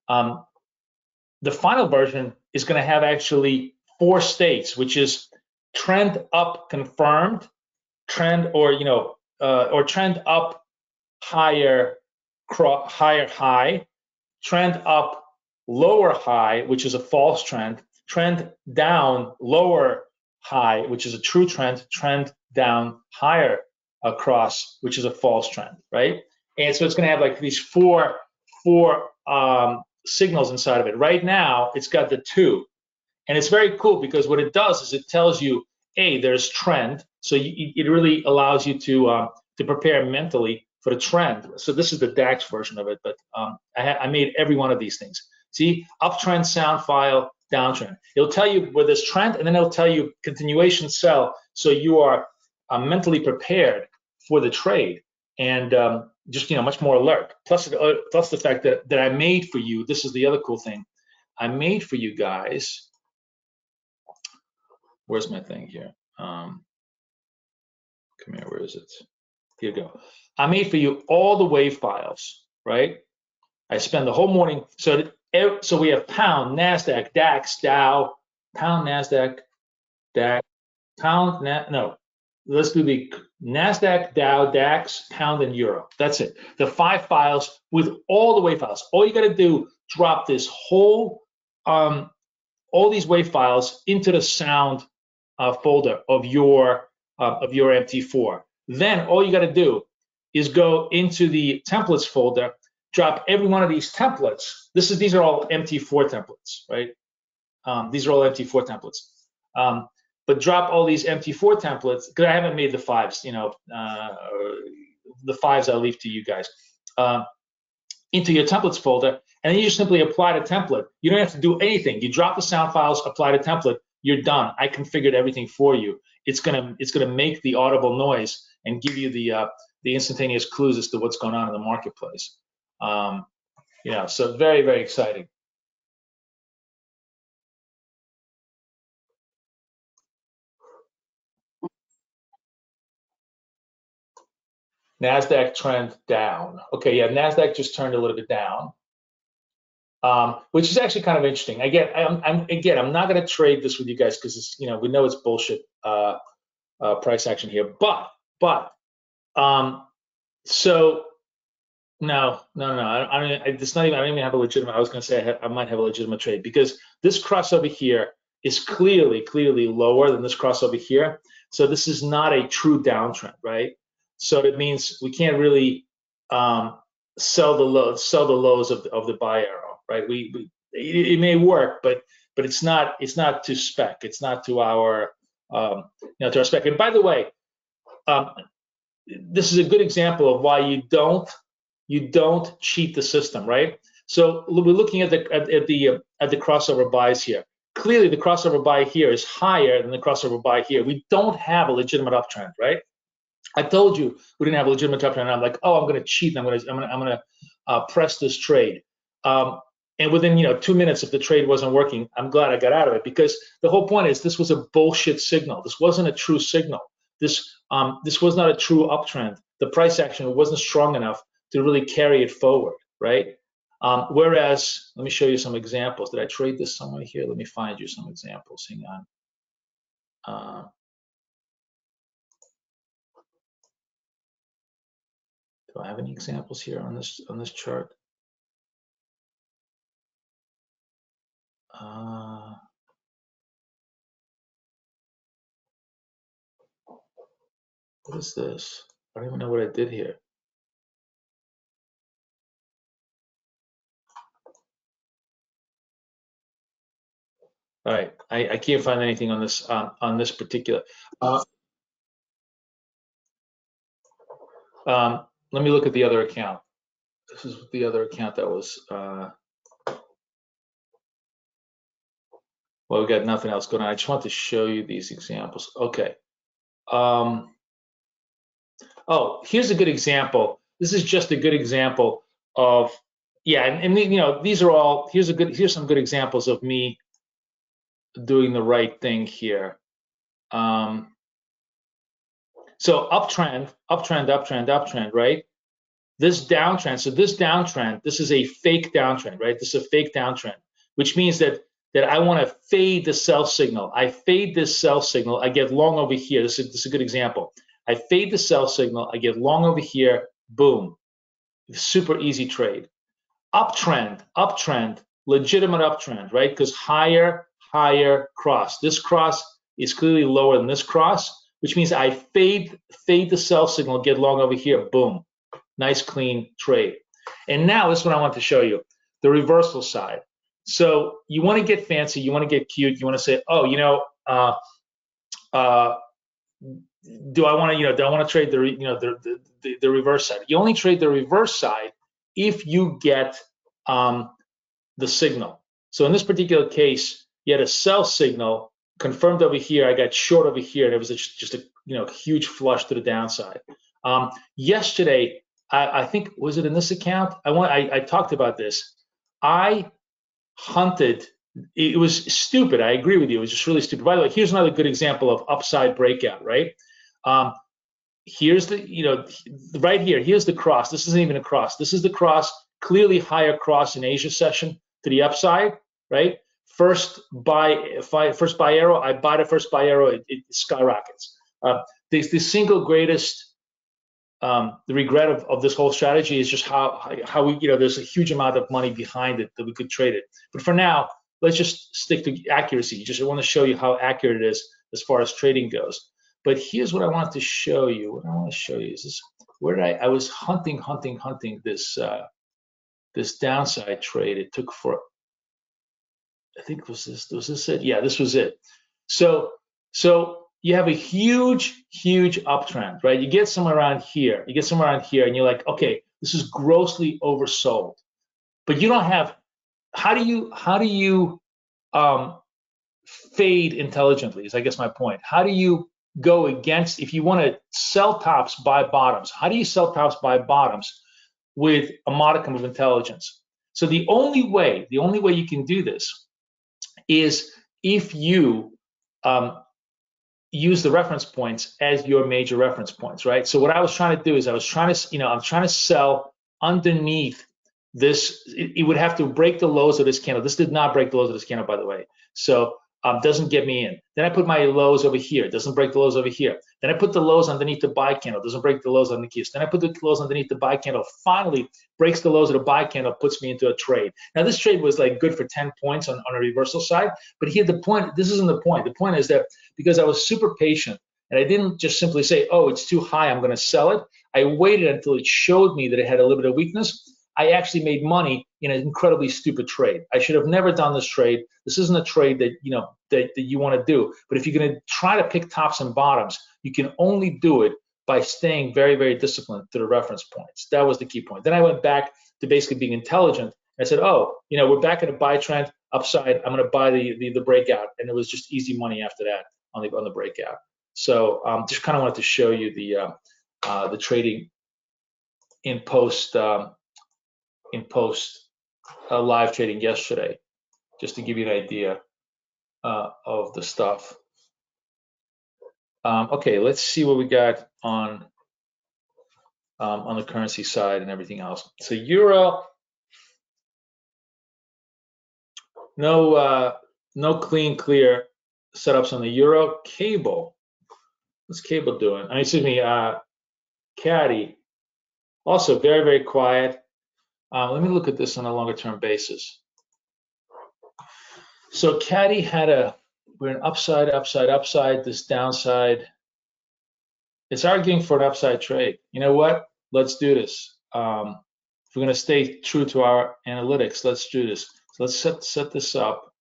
The final version is going to have actually 4 states, which is trend up confirmed, trend or trend up higher high, trend up lower high, which is a false trend, trend down lower high, which is a true trend, trend down higher across, which is a false trend, right? And so it's going to have like these four signals inside of it. Right now, it's got the 2, and it's very cool because what it does is it tells you, A, there's trend, so it really allows you to prepare mentally for the trend. So this is the DAX version of it, but I made every one of these things. See, uptrend, sound file, downtrend. It'll tell you where there's trend, and then it'll tell you continuation sell, so you are mentally prepared for the trade, and just much more alert. Plus the fact that I made for you. This is the other cool thing. I made for you guys. Where's my thing here? Come here. Where is it? Here you go. I made for you all the wave files, right? I spend the whole morning. So we have pound, NASDAQ, DAX, Dow, pound, NASDAQ, DAX, pound, no. Let's do the NASDAQ, Dow, DAX, pound, and euro. That's it. The 5 files with all the wave files. All you got to do, drop this whole, all these wave files into the sound folder of your MT4. Then all you got to do is go into the templates folder, drop every one of these templates. These are all MT4 templates, right? These are all MT4 templates. But drop all these MT4 templates, because I haven't made the 5s, the 5s I'll leave to you guys, into your templates folder, and then you just simply apply the template. You don't have to do anything. You drop the sound files, apply the template, you're done. I configured everything for you. It's gonna make the audible noise and give you the instantaneous clues as to what's going on in the marketplace. So very, very exciting. NASDAQ trend down. Okay, yeah, NASDAQ just turned a little bit down, which is actually kind of interesting. I'm not going to trade this with you guys because we know it's bullshit price action here. But So no. I don't. It's not even. I don't even have a legitimate. I was going to say I might have a legitimate trade because this crossover here is clearly lower than this crossover here. So this is not a true downtrend, right? So it means we can't really sell the lows of the buy arrow, right? It may work, but it's not to spec. It's not to our to our spec. And by the way, this is a good example of why you don't cheat the system, right? So we're looking at the crossover buys here. Clearly, the crossover buy here is higher than the crossover buy here. We don't have a legitimate uptrend, right? I told you we didn't have a legitimate uptrend, and I'm like, oh, I'm going to cheat. I'm going to press this trade. And within 2 minutes, if the trade wasn't working, I'm glad I got out of it because the whole point is this was a bullshit signal. This wasn't a true signal. This was not a true uptrend. The price action wasn't strong enough to really carry it forward, right? Whereas, let me show you some examples. Did I trade this somewhere here? Let me find you some examples. Hang on. Do I have any examples here on this chart? What is this? I don't even know what I did here. All right, I can't find anything on this particular. Let me look at the other account. This is the other account that was. Well, we got nothing else going on. I just want to show you these examples. Okay. Oh, here's a good example. This is just a good example of, yeah, and these are all. Here's some good examples of me doing the right thing here. So uptrend, right? This downtrend, this is a fake downtrend, right? This is a fake downtrend, which means that I want to fade the sell signal. I fade this sell signal, I get long over here. This is a good example. I fade the sell signal, I get long over here, boom. Super easy trade. Uptrend, legitimate uptrend, right? Because higher cross. This cross is clearly lower than this cross, which means I fade the sell signal, get long over here, boom. Nice clean trade. And now this is what I want to show you, the reversal side. So you want to get fancy, you want to get cute, you want to say, oh, do I want to trade the reverse side? You only trade the reverse side if you get the signal. So in this particular case, you had a sell signal confirmed over here. I got short over here, and it was just a huge flush to the downside. Yesterday, I think, was it in this account? I talked about this. I hunted. It was stupid. I agree with you. It was just really stupid. By the way, here's another good example of upside breakout, right? Here's right here. Here's the cross. This isn't even a cross. This is the cross. Clearly higher cross in Asia session to the upside, right? First buy arrow. I buy the first buy arrow. It skyrockets. The single greatest the regret of this whole strategy is just how we there's a huge amount of money behind it that we could trade it. But for now, let's just stick to accuracy. I want to show you how accurate it is as far as trading goes. But here's what I want to show you. What I want to show you is this: where I was hunting this downside trade. It took for, I think was this it? Yeah, this was it. So you have a huge uptrend, right? You get somewhere around here. And you're like, okay, this is grossly oversold. But you don't have. How do you fade intelligently? Is I guess my point. How do you go against, if you want to sell tops, buy bottoms? How do you sell tops, buy bottoms with a modicum of intelligence? So the only way you can do this is if you use the reference points as your major reference points, right? So what I was trying to do is I'm trying to sell underneath this. It would have to break the lows of this candle. This did not break the lows of this candle, by the way. So doesn't get me in. Then I put my lows over here, doesn't break the lows over here. Then I put the lows underneath the buy candle, doesn't break the lows underneath this. Then I put the lows underneath the buy candle, finally breaks the lows of the buy candle, puts me into a trade. Now this trade was like good for 10 points on a reversal side, but here the point, this isn't the point. The point is that because I was super patient and I didn't just simply say, oh, it's too high, I'm gonna sell it. I waited until it showed me that it had a little bit of weakness. I actually made money in an incredibly stupid trade. I should have never done this trade. This isn't a trade that that you want to do. But if you're going to try to pick tops and bottoms, you can only do it by staying very, very disciplined to the reference points. That was the key point. Then I went back to basically being intelligent. I said, oh, we're back in a buy trend upside. I'm going to buy the breakout, and it was just easy money after that on the breakout. So just kind of wanted to show you the trading in post. Live trading yesterday, just to give you an idea of the stuff. Okay, let's see what we got on the currency side and everything else. So euro, no clean clear setups on the euro. Cable, what's cable doing? I mean, excuse me, caddy, also very, very quiet. Let me look at this on a longer term basis. So caddy had we're an upside, this downside. It's arguing for an upside trade. You know what? Let's do this. If we're gonna stay true to our analytics, let's do this. So let's set this up.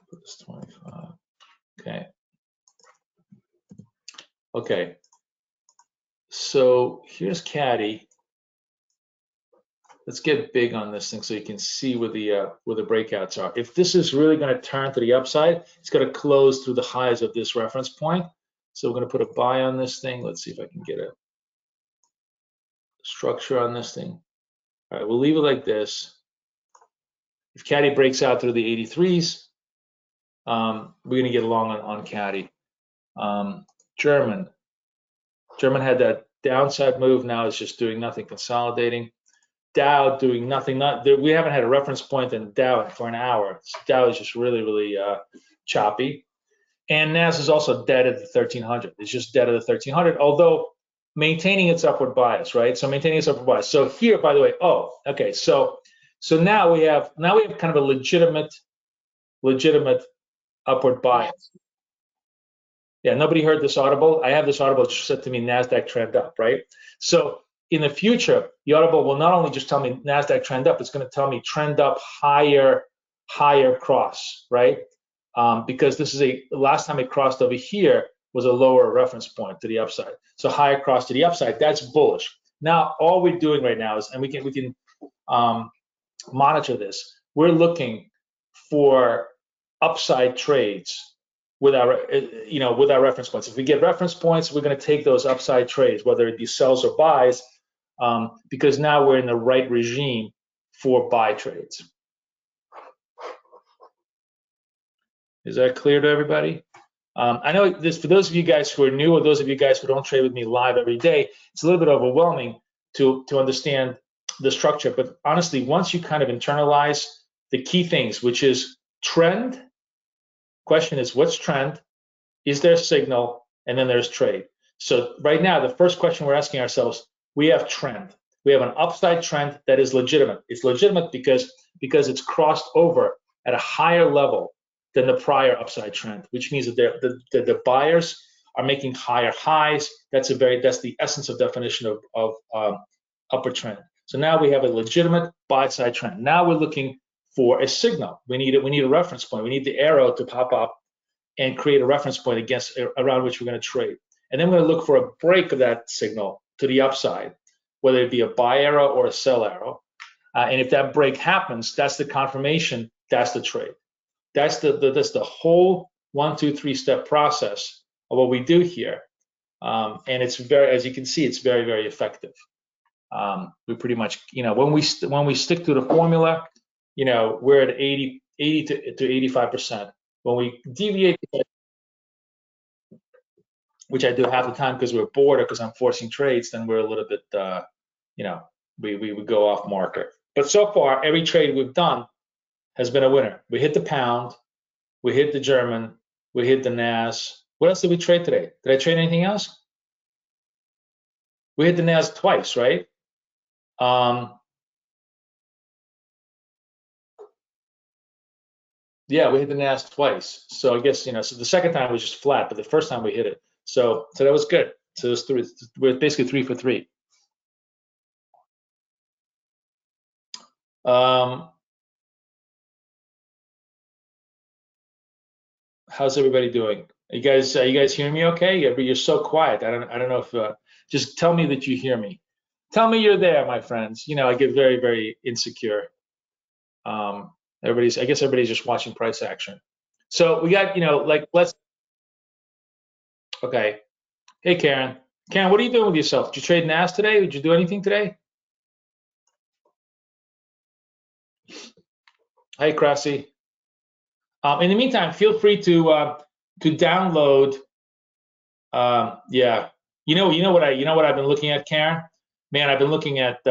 Put this 25. Okay. Okay. So here's caddy. Let's get big on this thing so you can see where the breakouts are. If this is really going to turn to the upside, it's going to close through the highs of this reference point. So we're going to put a buy on this thing. Let's see if I can get a structure on this thing. All right, we'll leave it like this. If caddy breaks out through the 83s, we're going to get long on caddy. German had that downside move. Now it's just doing nothing, consolidating. Dow doing nothing. We haven't had a reference point in Dow for an hour. Dow is just really, really choppy. And NAS is also dead at the 1300. It's just dead at the 1300, although maintaining its upward bias, right? So maintaining its upward bias. So here, by the way, oh, okay. So now we have kind of a legitimate upward bias. Yeah, nobody heard this audible. I have this audible just said to me NASDAQ trend up, right? So in the future, the audible will not only just tell me NASDAQ trend up, it's going to tell me trend up higher cross, right? Because this is the last time it crossed over here was a lower reference point to the upside. So higher cross to the upside, that's bullish. Now, all we're doing right now is, and we can monitor this, we're looking for upside trades with our reference points. If we get reference points, we're going to take those upside trades, whether it be sells or buys, because now we're in the right regime for buy trades. Is that clear to everybody? I know this, for those of you guys who are new, or those of you guys who don't trade with me live every day, it's a little bit overwhelming to understand the structure. But honestly, once you kind of internalize the key things, which is trend, question is what's trend, is there a signal, and then there's trade. So right now, the first question we're asking ourselves, we have trend. We have an upside trend that is legitimate. It's legitimate because it's crossed over at a higher level than the prior upside trend, which means that the buyers are making higher highs. That's the essence of definition of upper trend. So now we have a legitimate buy side trend. Now we're looking for a signal. We need a reference point. We need the arrow to pop up and create a reference point around which we're going to trade. And then we're going to look for a break of that signal to the upside, whether it be a buy arrow or a sell arrow. And if that break happens, that's the confirmation. That's the trade. That's the whole 1, 2, 3 step process of what we do here. And it's as you can see, it's very, very effective. We pretty much, when we stick to the formula, we're at 80 to 85%. When we deviate, which I do half the time because we're bored or because I'm forcing trades, then we're a little bit, we go off marker. But so far, every trade we've done has been a winner. We hit the pound, we hit the German, we hit the NAS. What else did we trade today? Did I trade anything else? We hit the NAS twice, right? Yeah, we hit the NAS twice. So I guess, so the second time was just flat, but the first time we hit it. So that was good. So it was we're basically 3 for 3. How's everybody doing? Are you guys hearing me okay? You're so quiet. I don't know if just tell me that you hear me. Tell me you're there, my friends. I get very, very insecure. I guess everybody's just watching price action. So we got, okay. Hey, Karen. Karen, what are you doing with yourself? Did you trade NAS today? Did you do anything today? Hey, Krasi. In the meantime, feel free to download. Yeah, you know what I've been looking at, Karen. Man, I've been looking at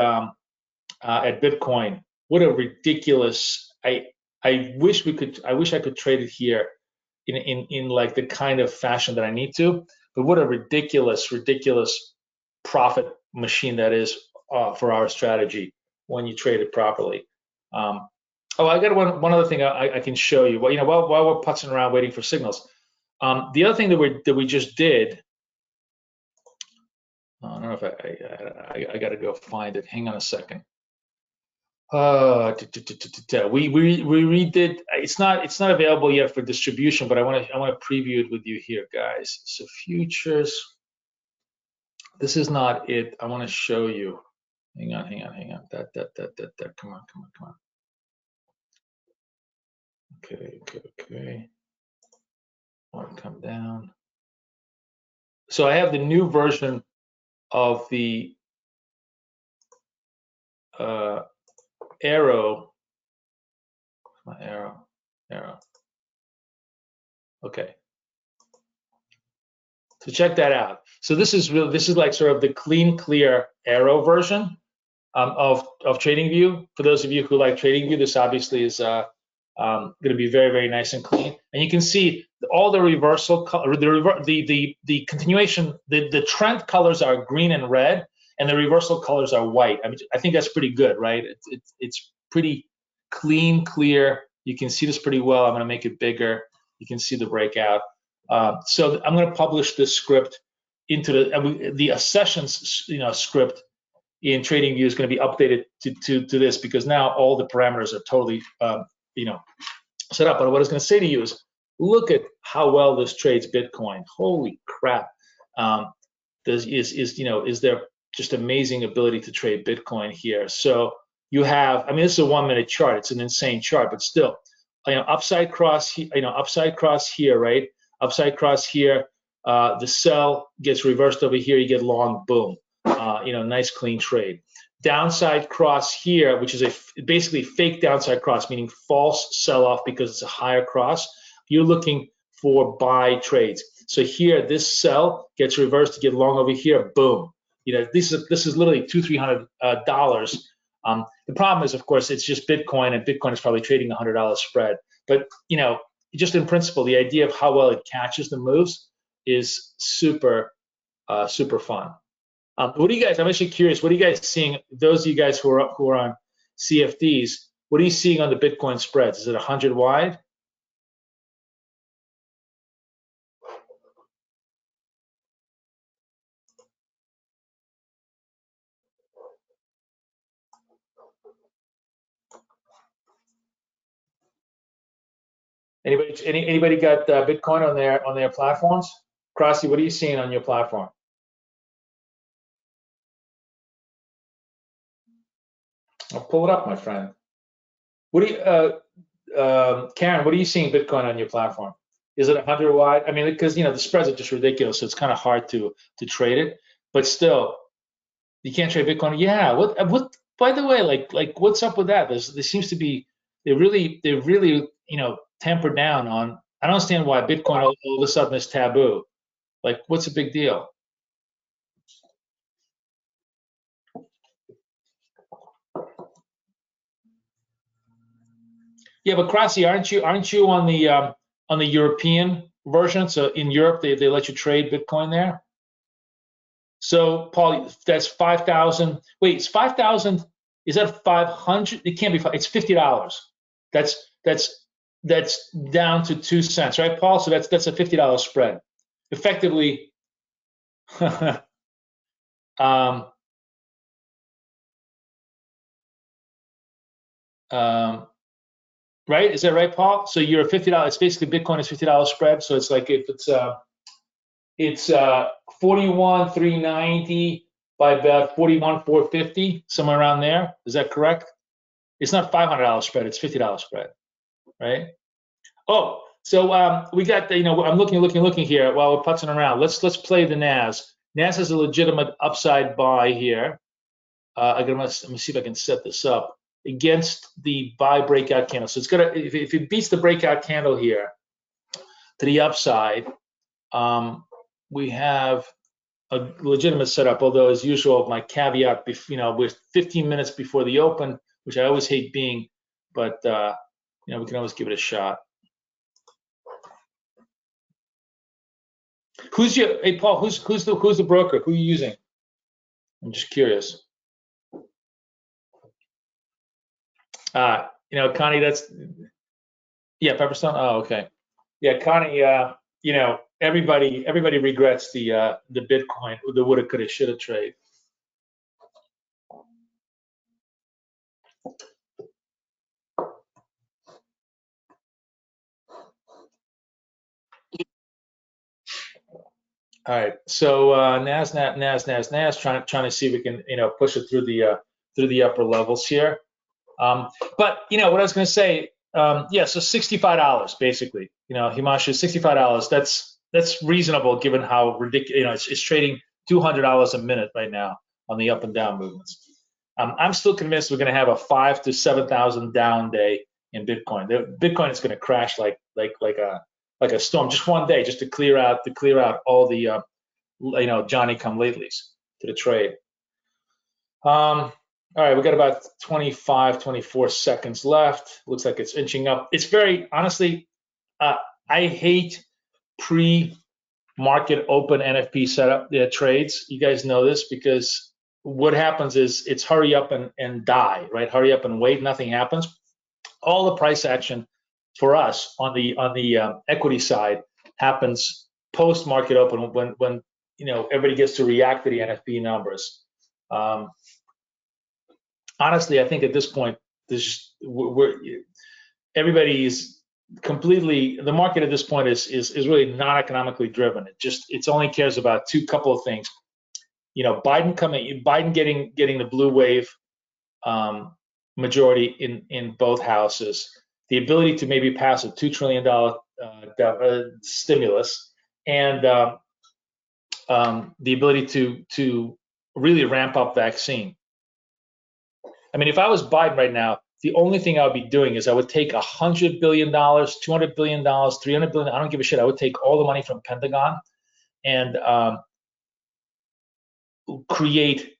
Bitcoin. What a ridiculous! I wish I could trade it here in like the kind of fashion that I need to. But what a ridiculous profit machine that is for our strategy when you trade it properly. Oh, I got one other thing I can show you. Well, while we're putzing around waiting for signals, the other thing that we just did. I don't know if I got to go find it. Hang on a second. We redid. It's not available yet for distribution, but I want to preview it with you here, guys. So futures. This is not it. I want to show you. Hang on. That. Come on. Okay. I want to come down. So I have the new version of the arrow. My arrow. Okay. So check that out. So this is like sort of the clean, clear arrow version of TradingView. For those of you who like TradingView, this obviously is going to be very, very nice and clean. And you can see all the reversal, the continuation, the trend colors are green and red, and the reversal colors are white. I mean, I think that's pretty good, right? It's pretty clean, clear. You can see this pretty well. I'm going to make it bigger. You can see the breakout. So I'm going to publish this script into the sessions, script in TradingView is going to be updated to this, because now all the parameters are totally set up. But what I was going to say to you is, look at how well this trades Bitcoin. Holy crap! Is there just amazing ability to trade Bitcoin here? So you have, I mean, this is a 1-minute chart. It's an insane chart, but still, upside cross, upside cross here, right? Upside cross here. The sell gets reversed over here. You get long, boom. Nice clean trade. Downside cross here, which is basically fake downside cross, meaning false sell-off because it's a higher cross. You're looking for buy trades. So here, this sell gets reversed to get long over here. Boom. This is literally $200-300. The problem is, of course, it's just Bitcoin, and Bitcoin is probably trading $100 spread. But just in principle, the idea of how well it catches the moves is super fun. What do you guys? I'm actually curious. What are you guys seeing? Those of you guys who are on CFDs, what are you seeing on the Bitcoin spreads? Is it 100 wide? Anybody got Bitcoin on their platforms? Crossy, what are you seeing on your platform? I'll pull it up, my friend. What do you, Karen? What are you seeing Bitcoin on your platform? Is it 100 wide? I mean, because the spreads are just ridiculous, so it's kind of hard to trade it. But still, you can't trade Bitcoin. Yeah. What? By the way, like what's up with that? There seems to be they really tempered down on. I don't understand why Bitcoin all of a sudden is taboo. Like, what's the big deal? Yeah, but Krasi, aren't you on the European version? So in Europe, they let you trade Bitcoin there. So Paul, that's 5,000. Wait, it's 5,000. Is that 500? It can't be. It's $50. That's that's down to 2 cents, right, Paul? So that's a $50 spread. Effectively, um, um, right? Is that right, Paul? So you're a $50. It's basically Bitcoin is $50 spread. So it's like if it's 41,390 by about 41,450, somewhere around there. Is that correct? It's not $500 spread. It's $50 spread, right? Oh, so we got the, I'm looking here while we're putzing around. Let's play the NAS. NAS is a legitimate upside buy here. Let me see if I can set this up against the buy breakout candle. So it's gonna, if it beats the breakout candle here to the upside, we have a legitimate setup. Although as usual, my caveat, we're 15 minutes before the open, which I always hate being, but we can always give it a shot. Hey Paul, who's the broker? Who are you using? I'm just curious. Connie, yeah, Pepperstone. Oh, okay. Yeah, Connie, everybody regrets the Bitcoin, the woulda, coulda, shoulda trade. All right, so NAS, trying to see if we can push it through the upper levels here. But what I was going to say, yeah, so $65 basically. Himanshu, $65. That's reasonable given how ridiculous. It's trading $200 a minute right now on the up and down movements. I'm still convinced we're going to have a 5,000 to 7,000 down day in Bitcoin. Bitcoin is going to crash like a storm, just one day, just to clear out all the Johnny come latelys to the trade. All right, we got about 25, 24 seconds left. Looks like it's inching up. It's very, honestly, I hate pre-market open NFP setup trades. You guys know this because what happens is it's hurry up and die, right? Hurry up and wait, nothing happens. All the price action for us on the equity side happens post-market open when everybody gets to react to the NFP numbers. Honestly, I think at this point, everybody's completely, the market at this point is really not economically driven. It only cares about couple of things. Biden getting the blue wave majority in both houses, the ability to maybe pass a $2 trillion stimulus, and the ability to really ramp up vaccine. I mean, if I was Biden right now, the only thing I would be doing is I would take $100 billion, $200 billion, $300 billion. I don't give a shit. I would take all the money from Pentagon and create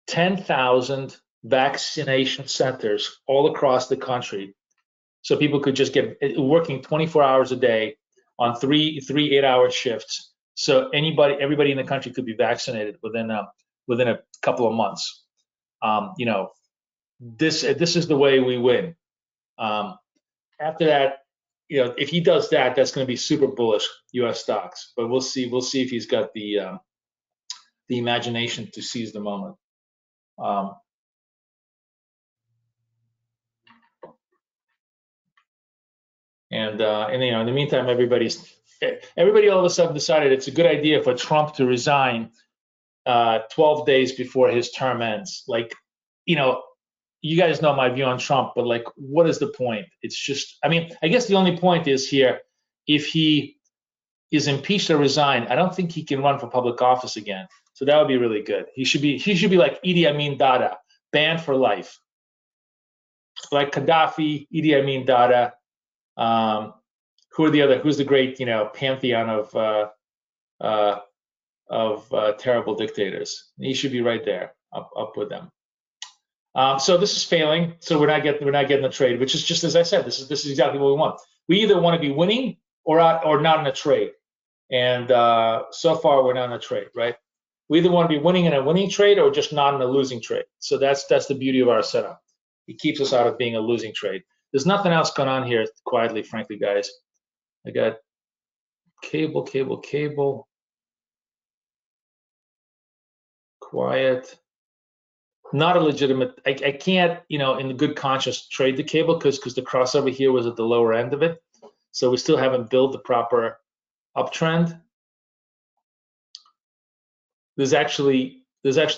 10,000 vaccination centers all across the country, so people could just get working 24 hours a day on three 8-hour shifts. So everybody in the country could be vaccinated within a couple of months. This is the way we win. After that, if he does that, that's going to be super bullish U.S. stocks. But we'll see if he's got the imagination to seize the moment. In the meantime, everybody all of a sudden decided it's a good idea for Trump to resign 12 days before his term ends. Like, you guys know my view on Trump, but like, what is the point? It's just, I mean, I guess the only point is here, if he is impeached or resigned, I don't think he can run for public office again. So that would be really good. He should be like Idi Amin Dada, banned for life. Like Gaddafi, Idi Amin Dada. Who's the great, pantheon of terrible dictators? He should be right there, up with them. So this is failing. So we're not getting the trade, which is just as I said. This is exactly what we want. We either want to be winning or not in a trade. And so far we're not in a trade, right? We either want to be winning in a winning trade or just not in a losing trade. So that's the beauty of our setup. It keeps us out of being a losing trade. There's nothing else going on here quietly, frankly, guys. I got cable, quiet. Not a legitimate, I can't, in the good conscience trade the cable because the crossover here was at the lower end of it. So we still haven't built the proper uptrend. There's actually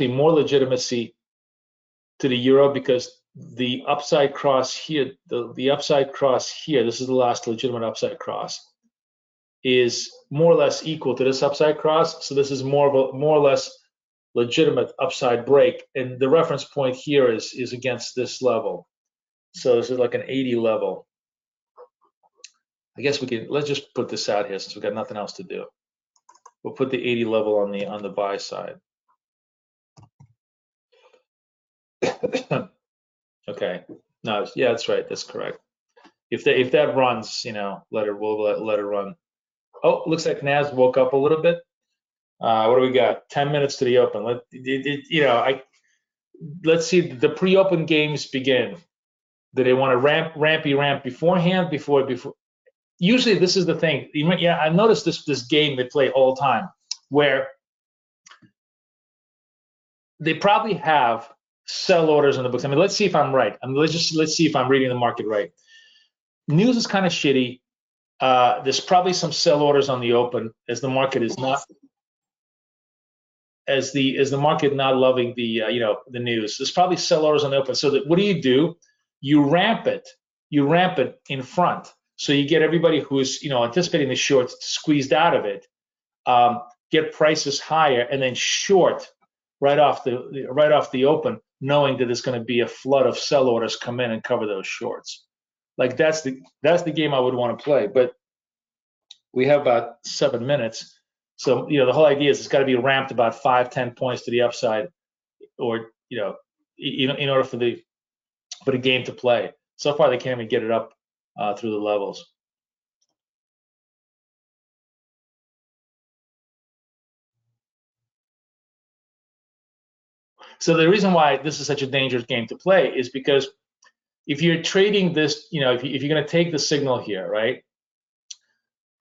more legitimacy to the euro because the upside cross here, the upside cross here, this is the last legitimate upside cross, is more or less equal to this upside cross. So this is more or less legitimate upside break. And the reference point here is against this level. So this is like an 80 level. I guess let's just put this out here since we've got nothing else to do. We'll put the 80 level on the buy side. Okay. No, yeah, that's right. That's correct. If that runs, we'll let it run. Oh, looks like Nas woke up a little bit. What do we got? 10 minutes to the open. Let's see the pre-open games begin. Do they want to ramp beforehand? Before? Usually, this is the thing. Yeah, I noticed this game they play all the time, where they probably have sell orders in the books. I mean, let's see if I'm right. I mean, let's see if I'm reading the market right. News is kind of shitty. There's probably some sell orders on the open as the market is not the market not loving the the news. There's probably sell orders on the open. So that what do? You ramp it in front. So you get everybody who's anticipating the shorts squeezed out of it, get prices higher, and then short right off the open, knowing that there's going to be a flood of sell orders come in and cover those shorts. Like that's the game I would want to play. But we have about 7 minutes. So, the whole idea is it's got to be ramped about 5-10 points to the upside, or in order for the game to play. So far, they can't even get it up through the levels. So the reason why this is such a dangerous game to play is because if you're trading this, if you're going to take the signal here, right,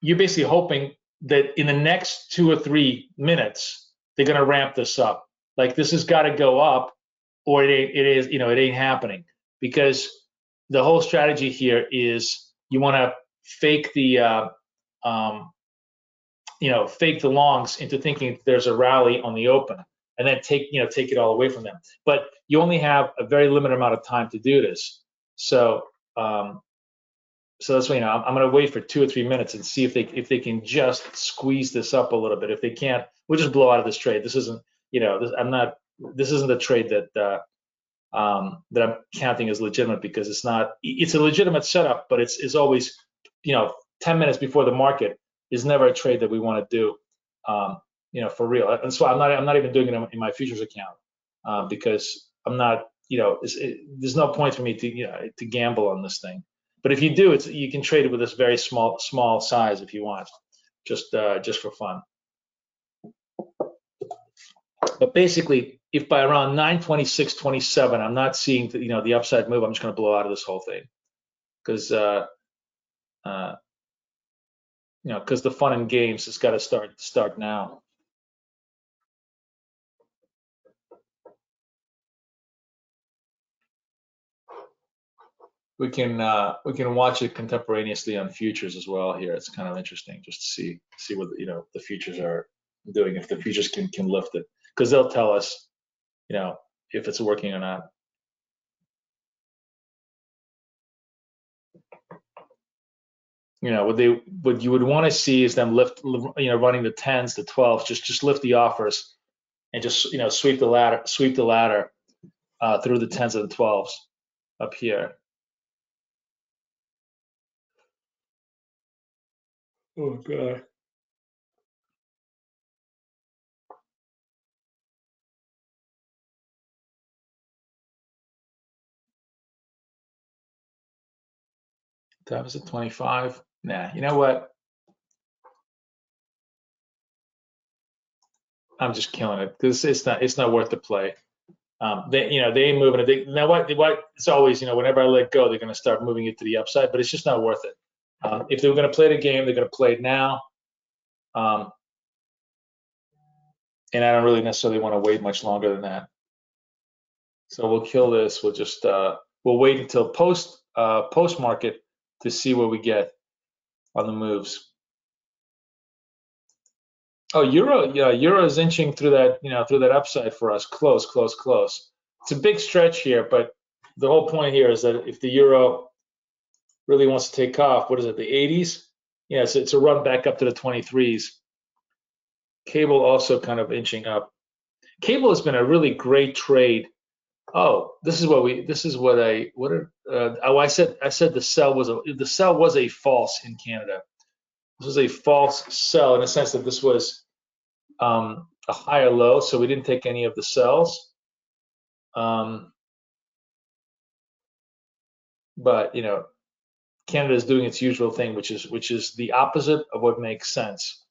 you're basically hoping that in the next 2 or 3 minutes they're going to ramp this up. Like this has got to go up, or it ain't happening, because the whole strategy here is you want to fake the fake the longs into thinking there's a rally on the open, and then take it all away from them. But you only have a very limited amount of time to do this. So that's why I'm going to wait for 2 or 3 minutes and see if they can just squeeze this up a little bit. If they can't, we'll just blow out of this trade. This isn't this isn't a trade that I'm counting as legitimate, because it's a legitimate setup, but it's always 10 minutes before the market is never a trade that we want to do for real. And so I'm not even doing it in my futures account because I'm not there's no point for me to gamble on this thing. But if you do, you can trade it with this very small size if you want, just for fun. But basically, if by around 9:26:27 I'm not seeing the upside move, I'm just going to blow out of this whole thing, because because the fun and games has got to start now. We can watch it contemporaneously on futures as well here. It's kind of interesting just to see what the futures are doing, if the futures can lift it, because they'll tell us if it's working or not. What you would want to see is them lift, running the 10s, the 12s, just lift the offers and just sweep the ladder through the 10s and the 12s up here. Oh god. That was at 25. Nah, you know what? I'm just killing it because it's not worth the play. They ain't moving it. Now what it's always, whenever I let go, they're going to start moving it to the upside, but it's just not worth it. If they were going to play the game, they're going to play it now. And I don't really necessarily want to wait much longer than that. So we'll kill this. We'll just we'll wait until post market to see what we get on the moves. Oh, euro, yeah, euro is inching through that, through that upside for us. Close, close, close. It's a big stretch here, but the whole point here is that if the euro really wants to take off, what is it, the 80s? Yeah, so it's a run back up to the 23s. Cable also kind of inching up. Cable has been a really great trade. Oh, I said the sell was a false in Canada. This was a false sell in the sense that this was a higher low, so we didn't take any of the sells. But Canada is doing its usual thing, which is the opposite of what makes sense.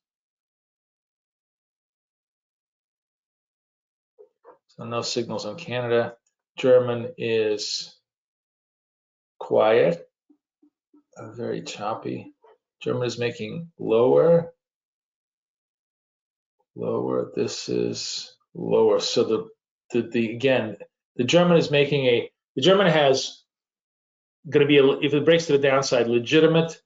So no signals on Canada. German is quiet, very choppy. German is making lower. This is lower. So the German is making the German has going to be if it breaks to the downside, legitimate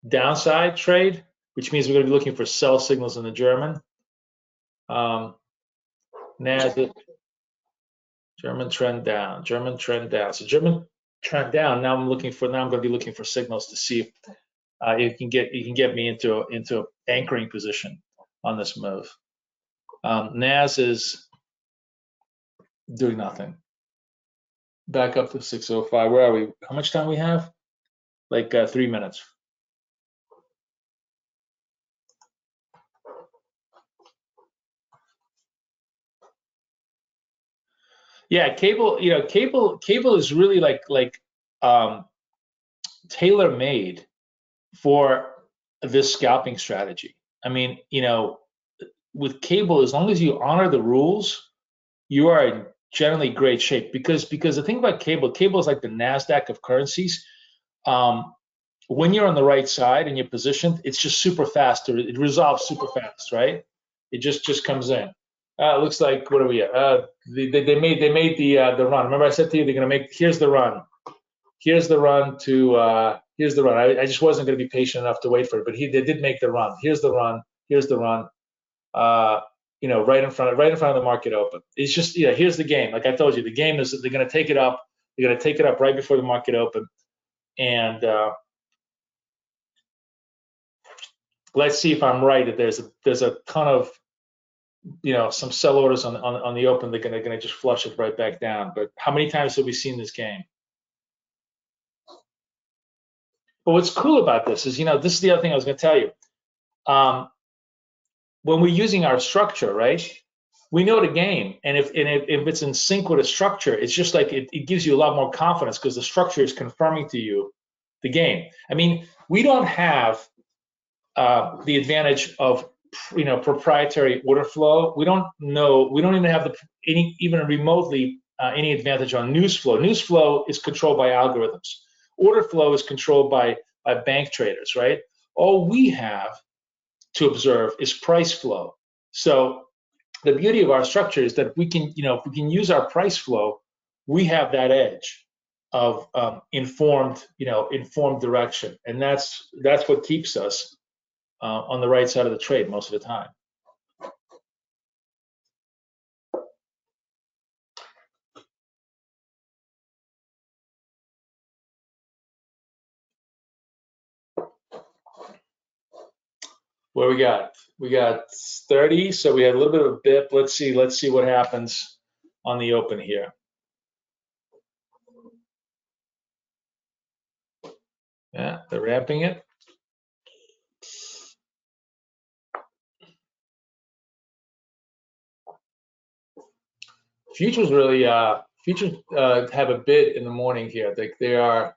downside trade, which means we're going to be looking for sell signals in the German. German trend down. So German trend down. Now I'm going to be looking for signals to see if you can get me into an anchoring position on this move. NAS is doing nothing. Back up to 605. Where are we? How much time we have? Like 3 minutes. Yeah, cable is really like tailor made for this scalping strategy. I mean, with cable, as long as you honor the rules, you are in generally great shape because the thing about cable is like the NASDAQ of currencies. When you're on the right side and you're positioned, it's just super fast. It resolves super fast, right? It just comes in. It looks like, what are we at? They made the run. Remember I said to you they're gonna make. Here's the run. Here's the run to. Here's the run. I just wasn't gonna be patient enough to wait for it, but they did make the run. Here's the run. Here's the run. Right in front of the market open. It's just, here's the game. Like I told you, the game is that they're gonna take it up. They're gonna take it up right before the market open, and let's see if I'm right. That there's a ton of some sell orders on the open. They're gonna just flush it right back down. But how many times have we seen this game? But what's cool about this is, this is the other thing I was gonna tell you. When we're using our structure, right? We know the game, and if it's in sync with a structure, it's just like it gives you a lot more confidence because the structure is confirming to you the game. I mean, we don't have the advantage of proprietary order flow. We don't even have even remotely any advantage on news flow. News flow is controlled by algorithms. Order flow is controlled by bank traders, right? All we have to observe is price flow. So the beauty of our structure is that we can, if we can use our price flow, we have that edge of informed direction, and that's what keeps us on the right side of the trade most of the time. What we got? We got 30, so we had a little bit of a bip. Let's see what happens on the open here. Yeah, they're ramping it. Futures really have a bid in the morning here. They are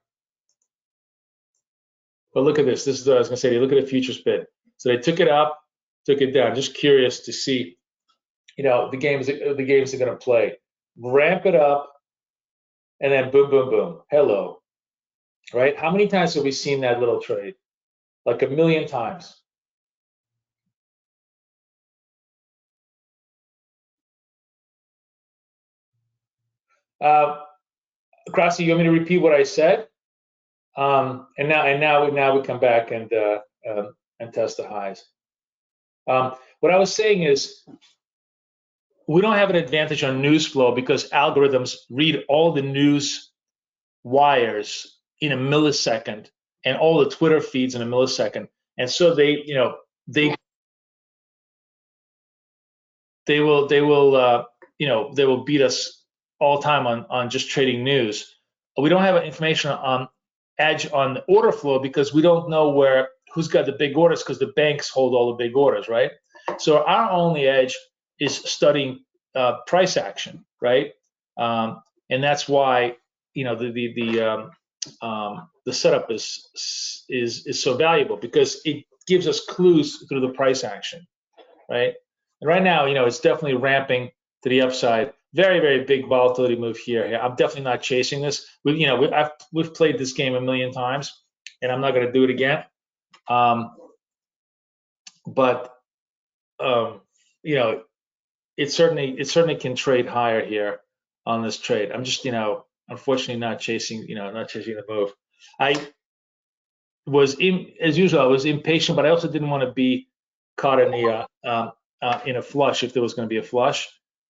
But look at this. This is what I was going to say. Look at the futures bid. So they took it up, took it down. Just curious to see, the games they're going to play. Ramp it up, and then boom, boom, boom. Hello, right? How many times have we seen that little trade? Like a million times. Krasi, you want me to repeat what I said? And now we come back and test the highs. What I was saying is we don't have an advantage on news flow because algorithms read all the news wires in a millisecond and all the Twitter feeds in a millisecond, and so they will beat us all the time on just trading news. We don't have information on edge on the order flow because we don't know who's got the big orders because the banks hold all the big orders, right? So our only edge is studying price action, right? And that's why the setup is so valuable because it gives us clues through the price action, right? And right now, it's definitely ramping to the upside. Very, very big volatility move here. I'm definitely not chasing this. We've played this game a million times, and I'm not going to do it again. But it certainly can trade higher here on this trade. I'm just, unfortunately not chasing the move. As usual, I was impatient, but I also didn't want to be caught in a flush if there was going to be a flush.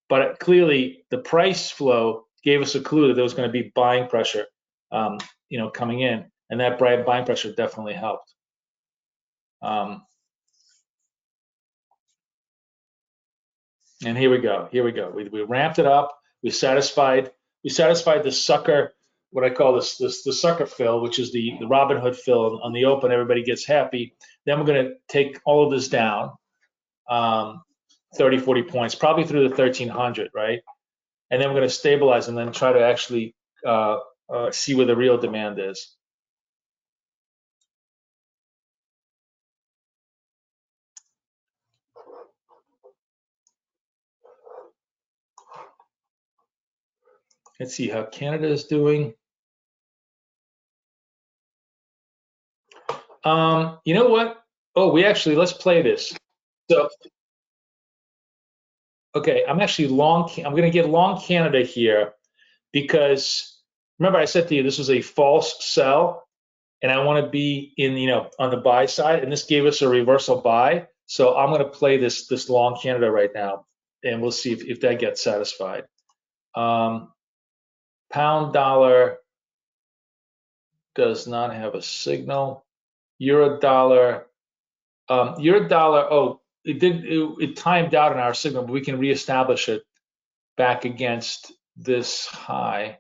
But clearly, the price flow gave us a clue that there was going to be buying pressure, coming in, and that buying pressure definitely helped. And here we go. We ramped it up. We satisfied the sucker, what I call the sucker fill, which is the Robin Hood fill on the open. Everybody gets happy. Then we're going to take all of this down, 30, 40 points, probably through the 1300, right? And then we're going to stabilize and then try to actually see where the real demand is. Let's see how Canada is doing. You know what? Oh, let's play this. So, okay, I'm actually long. I'm going to get long Canada here because remember I said to you this was a false sell, and I want to be on the buy side, and this gave us a reversal buy. So I'm going to play this long Canada right now, and we'll see if that gets satisfied. Pound dollar does not have a signal. Euro dollar. Oh, it timed out in our signal, but we can reestablish it back against this high.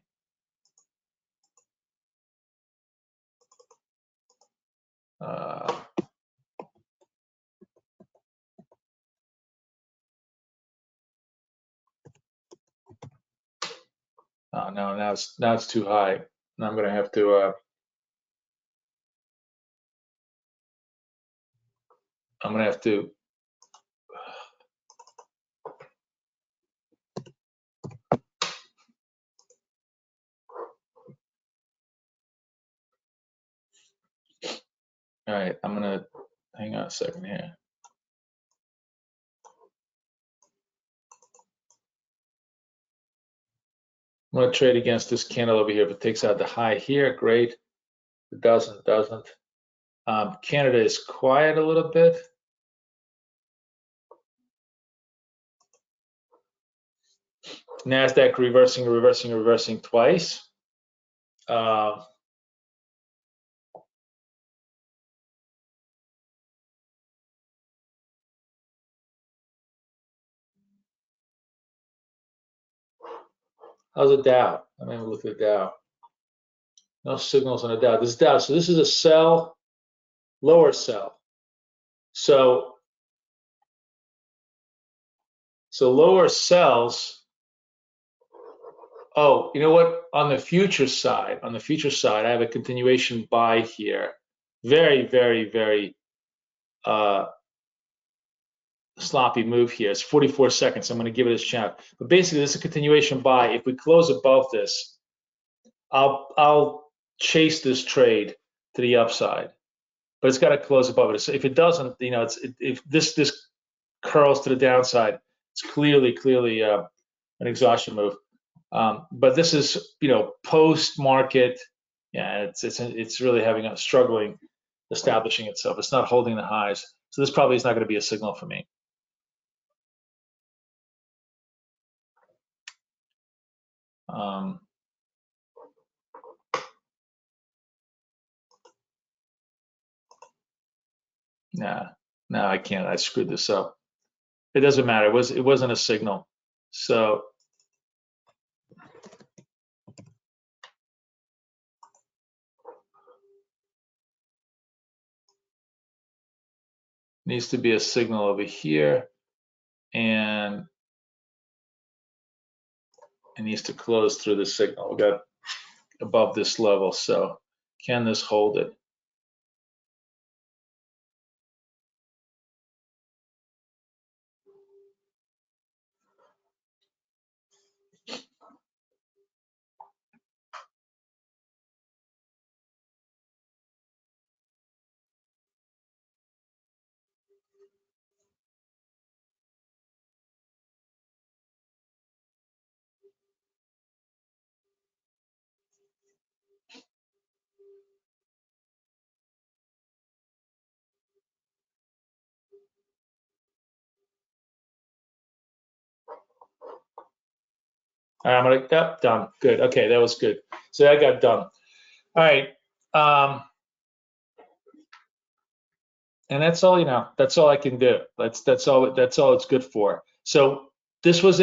Oh no, now it's too high. Now I'm gonna have to all right, I'm gonna hang on a second here. I'm gonna trade against this candle over here. If it takes out the high here, great. If it doesn't. Canada is quiet a little bit. NASDAQ reversing twice. How's the Dow? Let me look at the Dow. No signals on the Dow. This is Dow. So this is a sell, lower sell. So lower sells. Oh, you know what? On the future side, I have a continuation buy here. Very, very, very sloppy move here. It's 44 seconds. I'm going to give it a shot. But basically, this is a continuation buy. If we close above this, I'll chase this trade to the upside. But it's got to close above it. So if it doesn't, you know, if this curls to the downside, it's clearly an exhaustion move. But this is, you know, post market. Yeah, it's really struggling establishing itself. It's not holding the highs. So this probably is not going to be a signal for me. No, I can't. I screwed this up. It doesn't matter. It wasn't a signal. So needs to be a signal over here, and it needs to close through the signal. We got above this level. So can this hold it? All right, I'm gonna, yep, done. Good. Okay, that was good. So that got done. All right. And that's all, you know, that's all I can do. That's all it's good for. So this was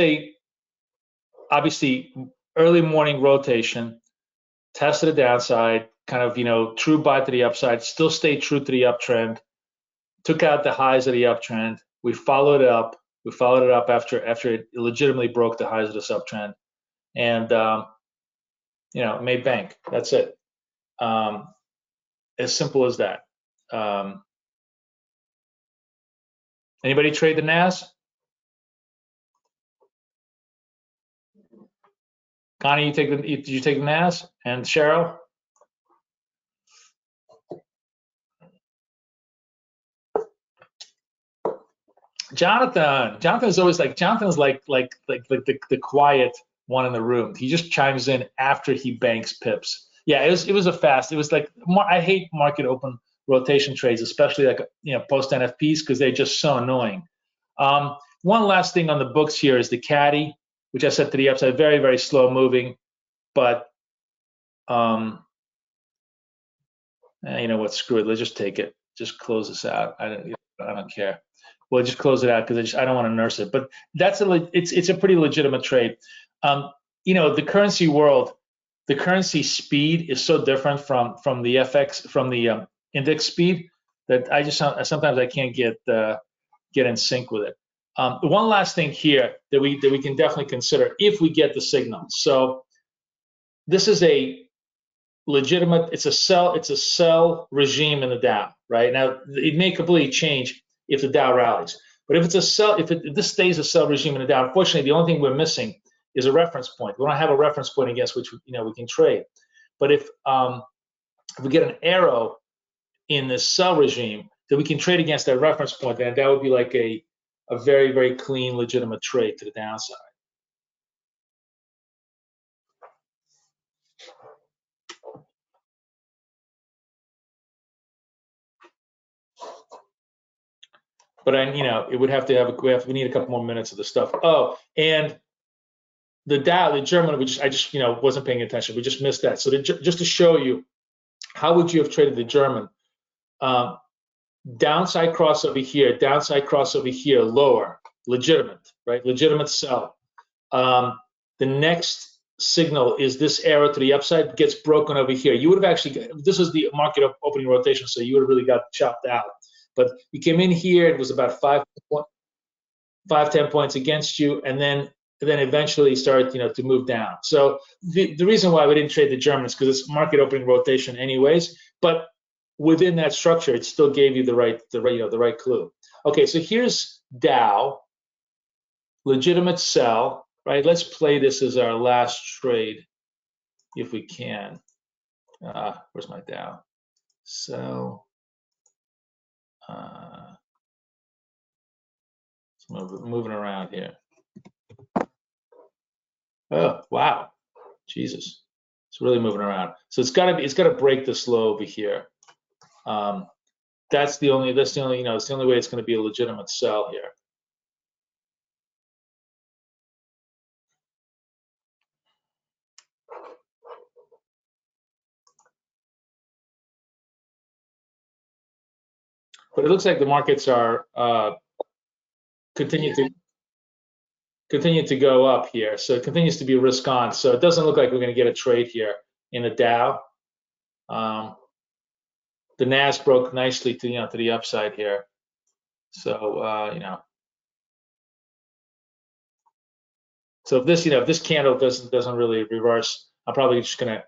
obviously early morning rotation, tested a downside, kind of, you know, true buy to the upside, still stayed true to the uptrend, took out the highs of the uptrend. We followed it up. We followed it up after it legitimately broke the highs of this uptrend, and you know, made bank. That's it. As simple as that. Anybody trade the NAS? Connie, did you take the NAS? And Cheryl? Jonathan's always like, Jonathan's like the quiet one in the room. He just chimes in after he banks pips. Yeah, it was a fast. It was like, I hate market open rotation trades, especially like, you know, post NFPs, because they're just so annoying. One last thing on the books here is the caddy, which I set to the upside, very, very slow moving, but you know what, screw it, let's just take it. Just close this out. I don't care. We'll just close it out because I don't want to nurse it. But it's a pretty legitimate trade. You know, the currency world, the currency speed is so different from the FX, from the index speed, that sometimes I can't get in sync with it. One last thing here that we can definitely consider if we get the signal. So this is a legitimate, it's a sell regime in the Dow, right? Now it may completely change if the Dow rallies, but if it's a sell, if this stays a sell regime in the Dow, unfortunately the only thing we're missing is a reference point. We don't have a reference point against which we can trade. But if we get an arrow in this sell regime, then we can trade against that reference point, and that would be like a very, very clean, legitimate trade to the downside. But you know, it would have to we need a couple more minutes of the stuff. Oh, and the Dow, the German, I just you know wasn't paying attention. We just missed that. So just to show you, how would you have traded the German? Downside cross over here, downside cross over here, lower, legitimate, right? Legitimate sell. The next signal is this arrow to the upside, gets broken over here. You would have actually, this is the market opening rotation, so you would have really got chopped out. But you came in here, it was about 5-10 points against you, and then eventually started, you know, to move down. So the reason why we didn't trade the German is because it's market opening rotation anyways. But within that structure, it still gave you the right clue. Okay, so here's Dow, legitimate sell, right? Let's play this as our last trade if we can. Where's my Dow? So moving around here. Oh, wow. Jesus. It's really moving around. So it's gotta break this low over here. That's the only it's the only way it's going to be a legitimate sell here. But it looks like the markets are continue to go up here. So it continues to be risk on. So it doesn't look like we're going to get a trade here in the Dow. The Nas broke nicely to the upside here. So so if this candle doesn't really reverse, I'm probably just going to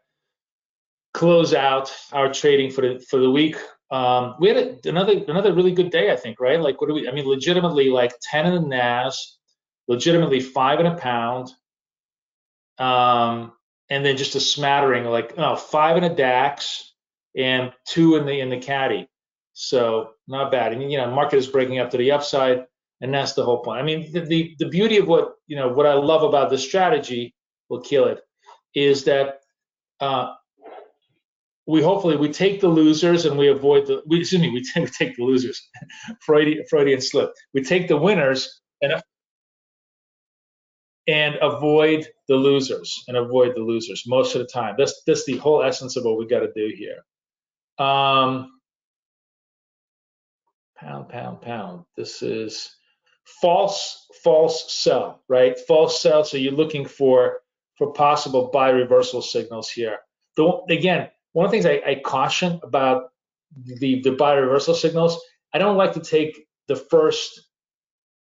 close out our trading for the week. We had another really good day, I think, right? Like, legitimately like 10 in the Nas, legitimately 5 in a pound, and then just a smattering, like 5 in a DAX and 2 in the caddy. So not bad. And market is breaking up to the upside, and that's the whole point. I mean, the beauty of what I love about this strategy, will kill it, is that we take the losers and we avoid we take the losers. Freudian slip. We take the winners and avoid the losers most of the time. That's the whole essence of what we got to do here. Pound. This is false sell, right? False sell. So you're looking for possible buy reversal signals here. Again, one of the things I caution about the buy reversal signals, I don't like to take the first.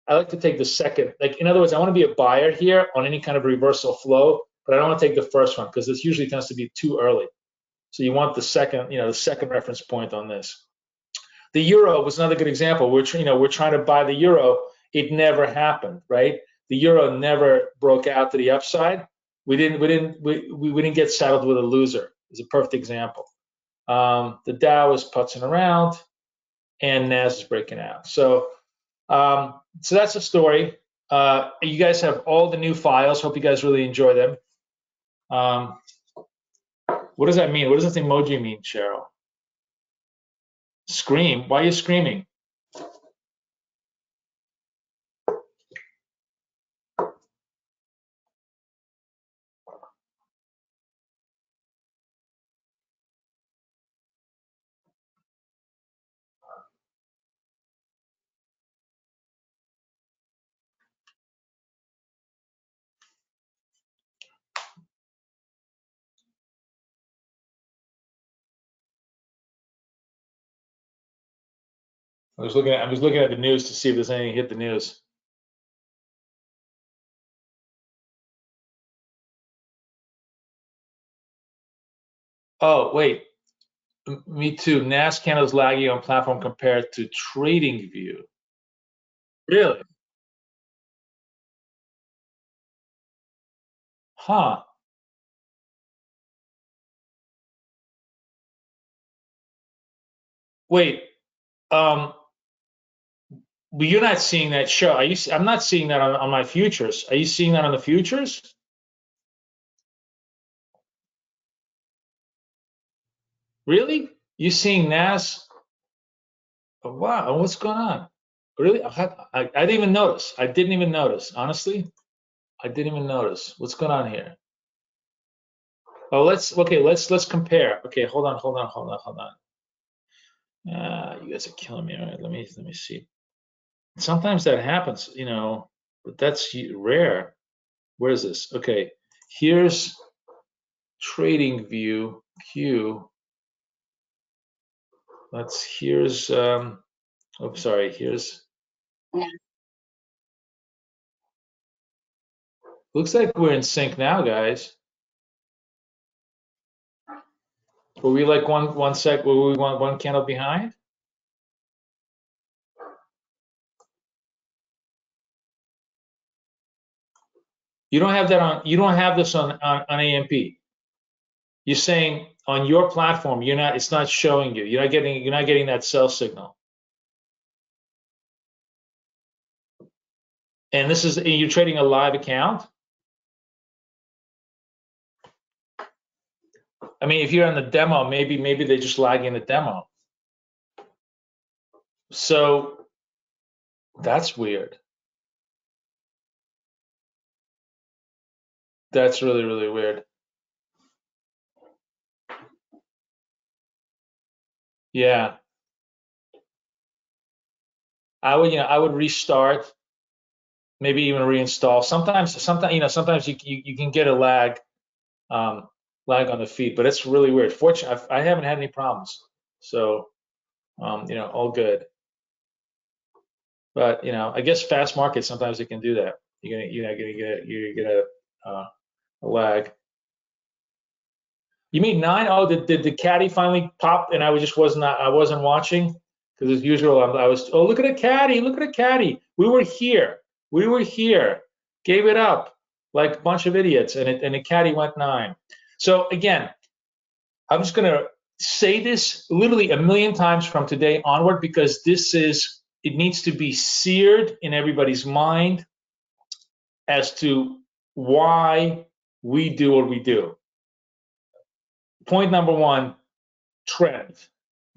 I like to take the second. Like, in other words, I want to be a buyer here on any kind of reversal flow, but I don't want to take the first one because this usually tends to be too early. So you want the second reference point on this. The euro was another good example. We're trying to buy the euro. It never happened, right? The euro never broke out to the upside. We didn't get saddled with a loser. It's a perfect example. The Dow is putzing around, and Nas is breaking out. So that's the story. You guys have all the new files. Hope you guys really enjoy them. What does that mean? What does this emoji mean, Cheryl? Scream? Why are you screaming? I was looking at the news to see if there's anything hit the news. Oh, wait. Me too. NAS candles lagging on platform compared to trading view. Really? Huh. Wait. But you're not seeing that show. I'm not seeing that on my futures. Are you seeing that on the futures? Really? You seeing NAS? Oh, wow. What's going on? Really? I didn't even notice. I didn't even notice. Honestly, I didn't even notice. What's going on here? Oh, let's compare. Okay, hold on. You guys are killing me. All right, let me see. Sometimes that happens, but that's rare. Where is this? Okay, here's trading view Q. Here's looks like we're in sync now, guys. Were we like one sec? Were we one candle behind? You don't have that on. You don't have this on AMP. You're saying on your platform, you're not. It's not showing you. You're not getting that sell signal. And this is you're trading a live account. I mean, if you're on the demo, maybe they're just lagging the demo. So that's weird. That's really, really weird. Yeah. I would restart, maybe even reinstall. Sometimes you can get a lag on the feed, but it's really weird. Fortunately, I haven't had any problems. So all good. But I guess fast markets sometimes they can do that. You're gonna get a lag. You mean 9? Oh, did the caddy finally pop and I wasn't watching? Because as usual, oh, look at a caddy, look at a caddy. We were here. Gave it up like a bunch of idiots, and the caddy went 9. So again, I'm just gonna say this literally a million times from today onward, because it needs to be seared in everybody's mind as to why we do what we do. Point number 1, trend.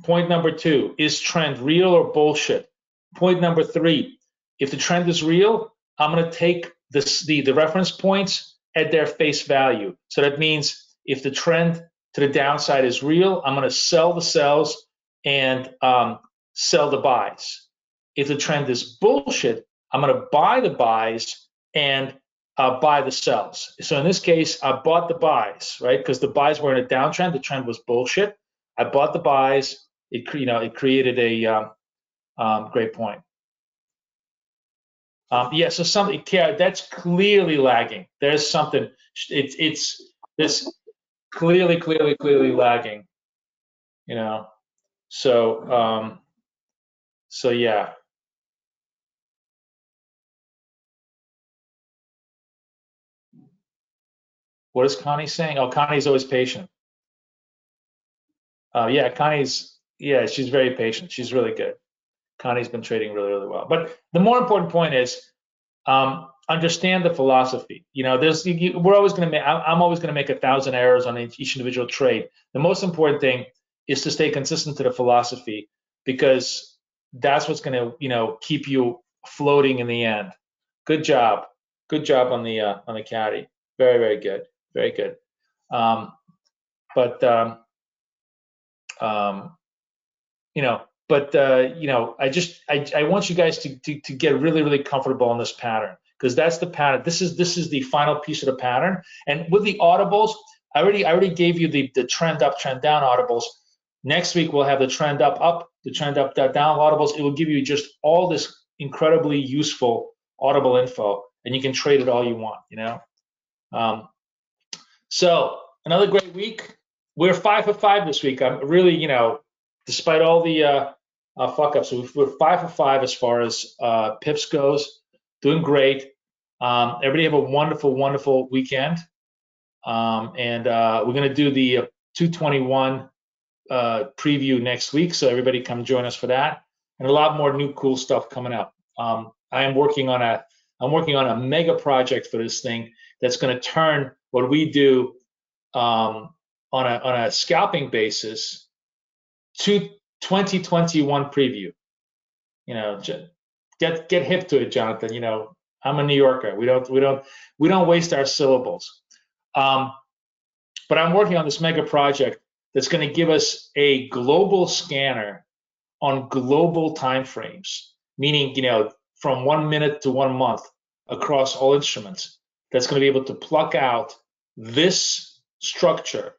Point number 2, is trend real or bullshit? Point number 3, if the trend is real, I'm going to take the reference points at their face value. So that means if the trend to the downside is real, I'm going to sell the sells and sell the buys. If the trend is bullshit, I'm going to buy the buys and buy the sells. So in this case, I bought the buys, right? Because the buys were in a downtrend. The trend was bullshit. I bought the buys. It created a great point. Yeah, so something, yeah, that's clearly lagging. There's something. It's this clearly lagging. So yeah. What is Connie saying? Oh, Connie's always patient. Yeah, she's very patient. She's really good. Connie's been trading really, really well. But the more important point is understand the philosophy. We're always going to make. I'm always going to make 1,000 errors on each individual trade. The most important thing is to stay consistent to the philosophy, because that's what's going to keep you floating in the end. Good job on the caddy. Very, very good. Very good. I want you guys to get really, really comfortable in this pattern, because that's the pattern. This is the final piece of the pattern. And with the audibles, I already gave you the trend up, trend down audibles. Next week we'll have the trend up, the trend up, down audibles. It will give you just all this incredibly useful audible info, and you can trade it all you want. So another great week. We're 5 for 5 this week. I'm really, despite all the fuck ups, we're 5 for 5 as far as pips goes. Doing great. Everybody have a wonderful, wonderful weekend. And we're gonna do the 221 preview next week, so everybody come join us for that, and a lot more new cool stuff coming up. I'm working on a mega project for this thing that's going to turn what we do on a scalping basis to 2021 preview. Get hip to it, Jonathan. I'm a New Yorker. We don't waste our syllables. But I'm working on this mega project that's going to give us a global scanner on global timeframes, meaning, from 1 minute to 1 month across all instruments, that's going to be able to pluck out this structure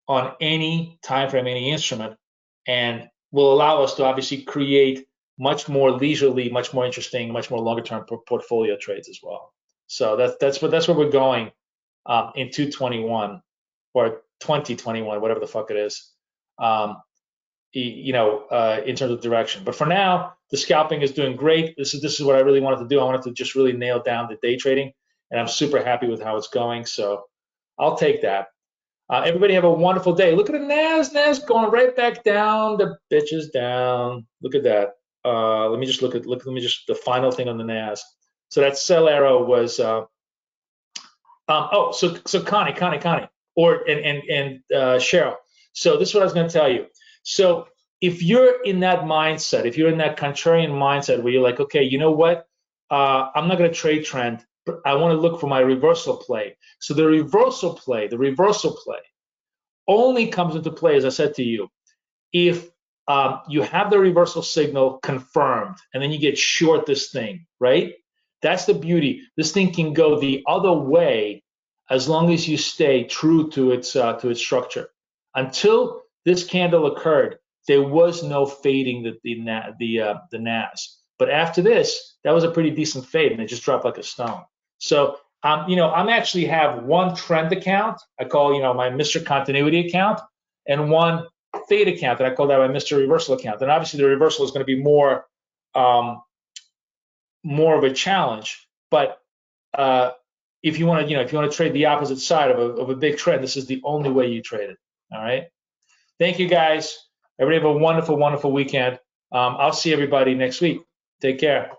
on any time frame, any instrument, and will allow us to obviously create much more leisurely, much more interesting, much more longer term portfolio trades as well. So that's where we're going in 221 or 2021, whatever the fuck it is, in terms of direction. But for now, the scalping is doing great. This is what I really wanted to do. I wanted to just really nail down the day trading, and I'm super happy with how it's going. So I'll take that. Everybody have a wonderful day. Look at the Nas going right back down. The bitch is down. Look at that. Let me just the final thing on the Nas. So that sell arrow was so Connie, and Cheryl. So this is what I was going to tell you. So if you're in that mindset, if you're in that contrarian mindset where you're like, okay, you know what? I'm not going to trade trend. But I want to look for my reversal play. So the reversal play only comes into play, as I said to you, if you have the reversal signal confirmed, and then you get short this thing, right? That's the beauty. This thing can go the other way as long as you stay true to its structure. Until this candle occurred, there was no fading the NAS. But after this, that was a pretty decent fade, and it just dropped like a stone. So I'm actually have one trend account I call my Mr. Continuity account, and one fade account that I call that my Mr. Reversal account. And obviously the reversal is going to be more of a challenge. But if you want to trade the opposite side of a big trend, this is the only way you trade it. All right. Thank you guys. Everybody have a wonderful, wonderful weekend. I'll see everybody next week. Take care.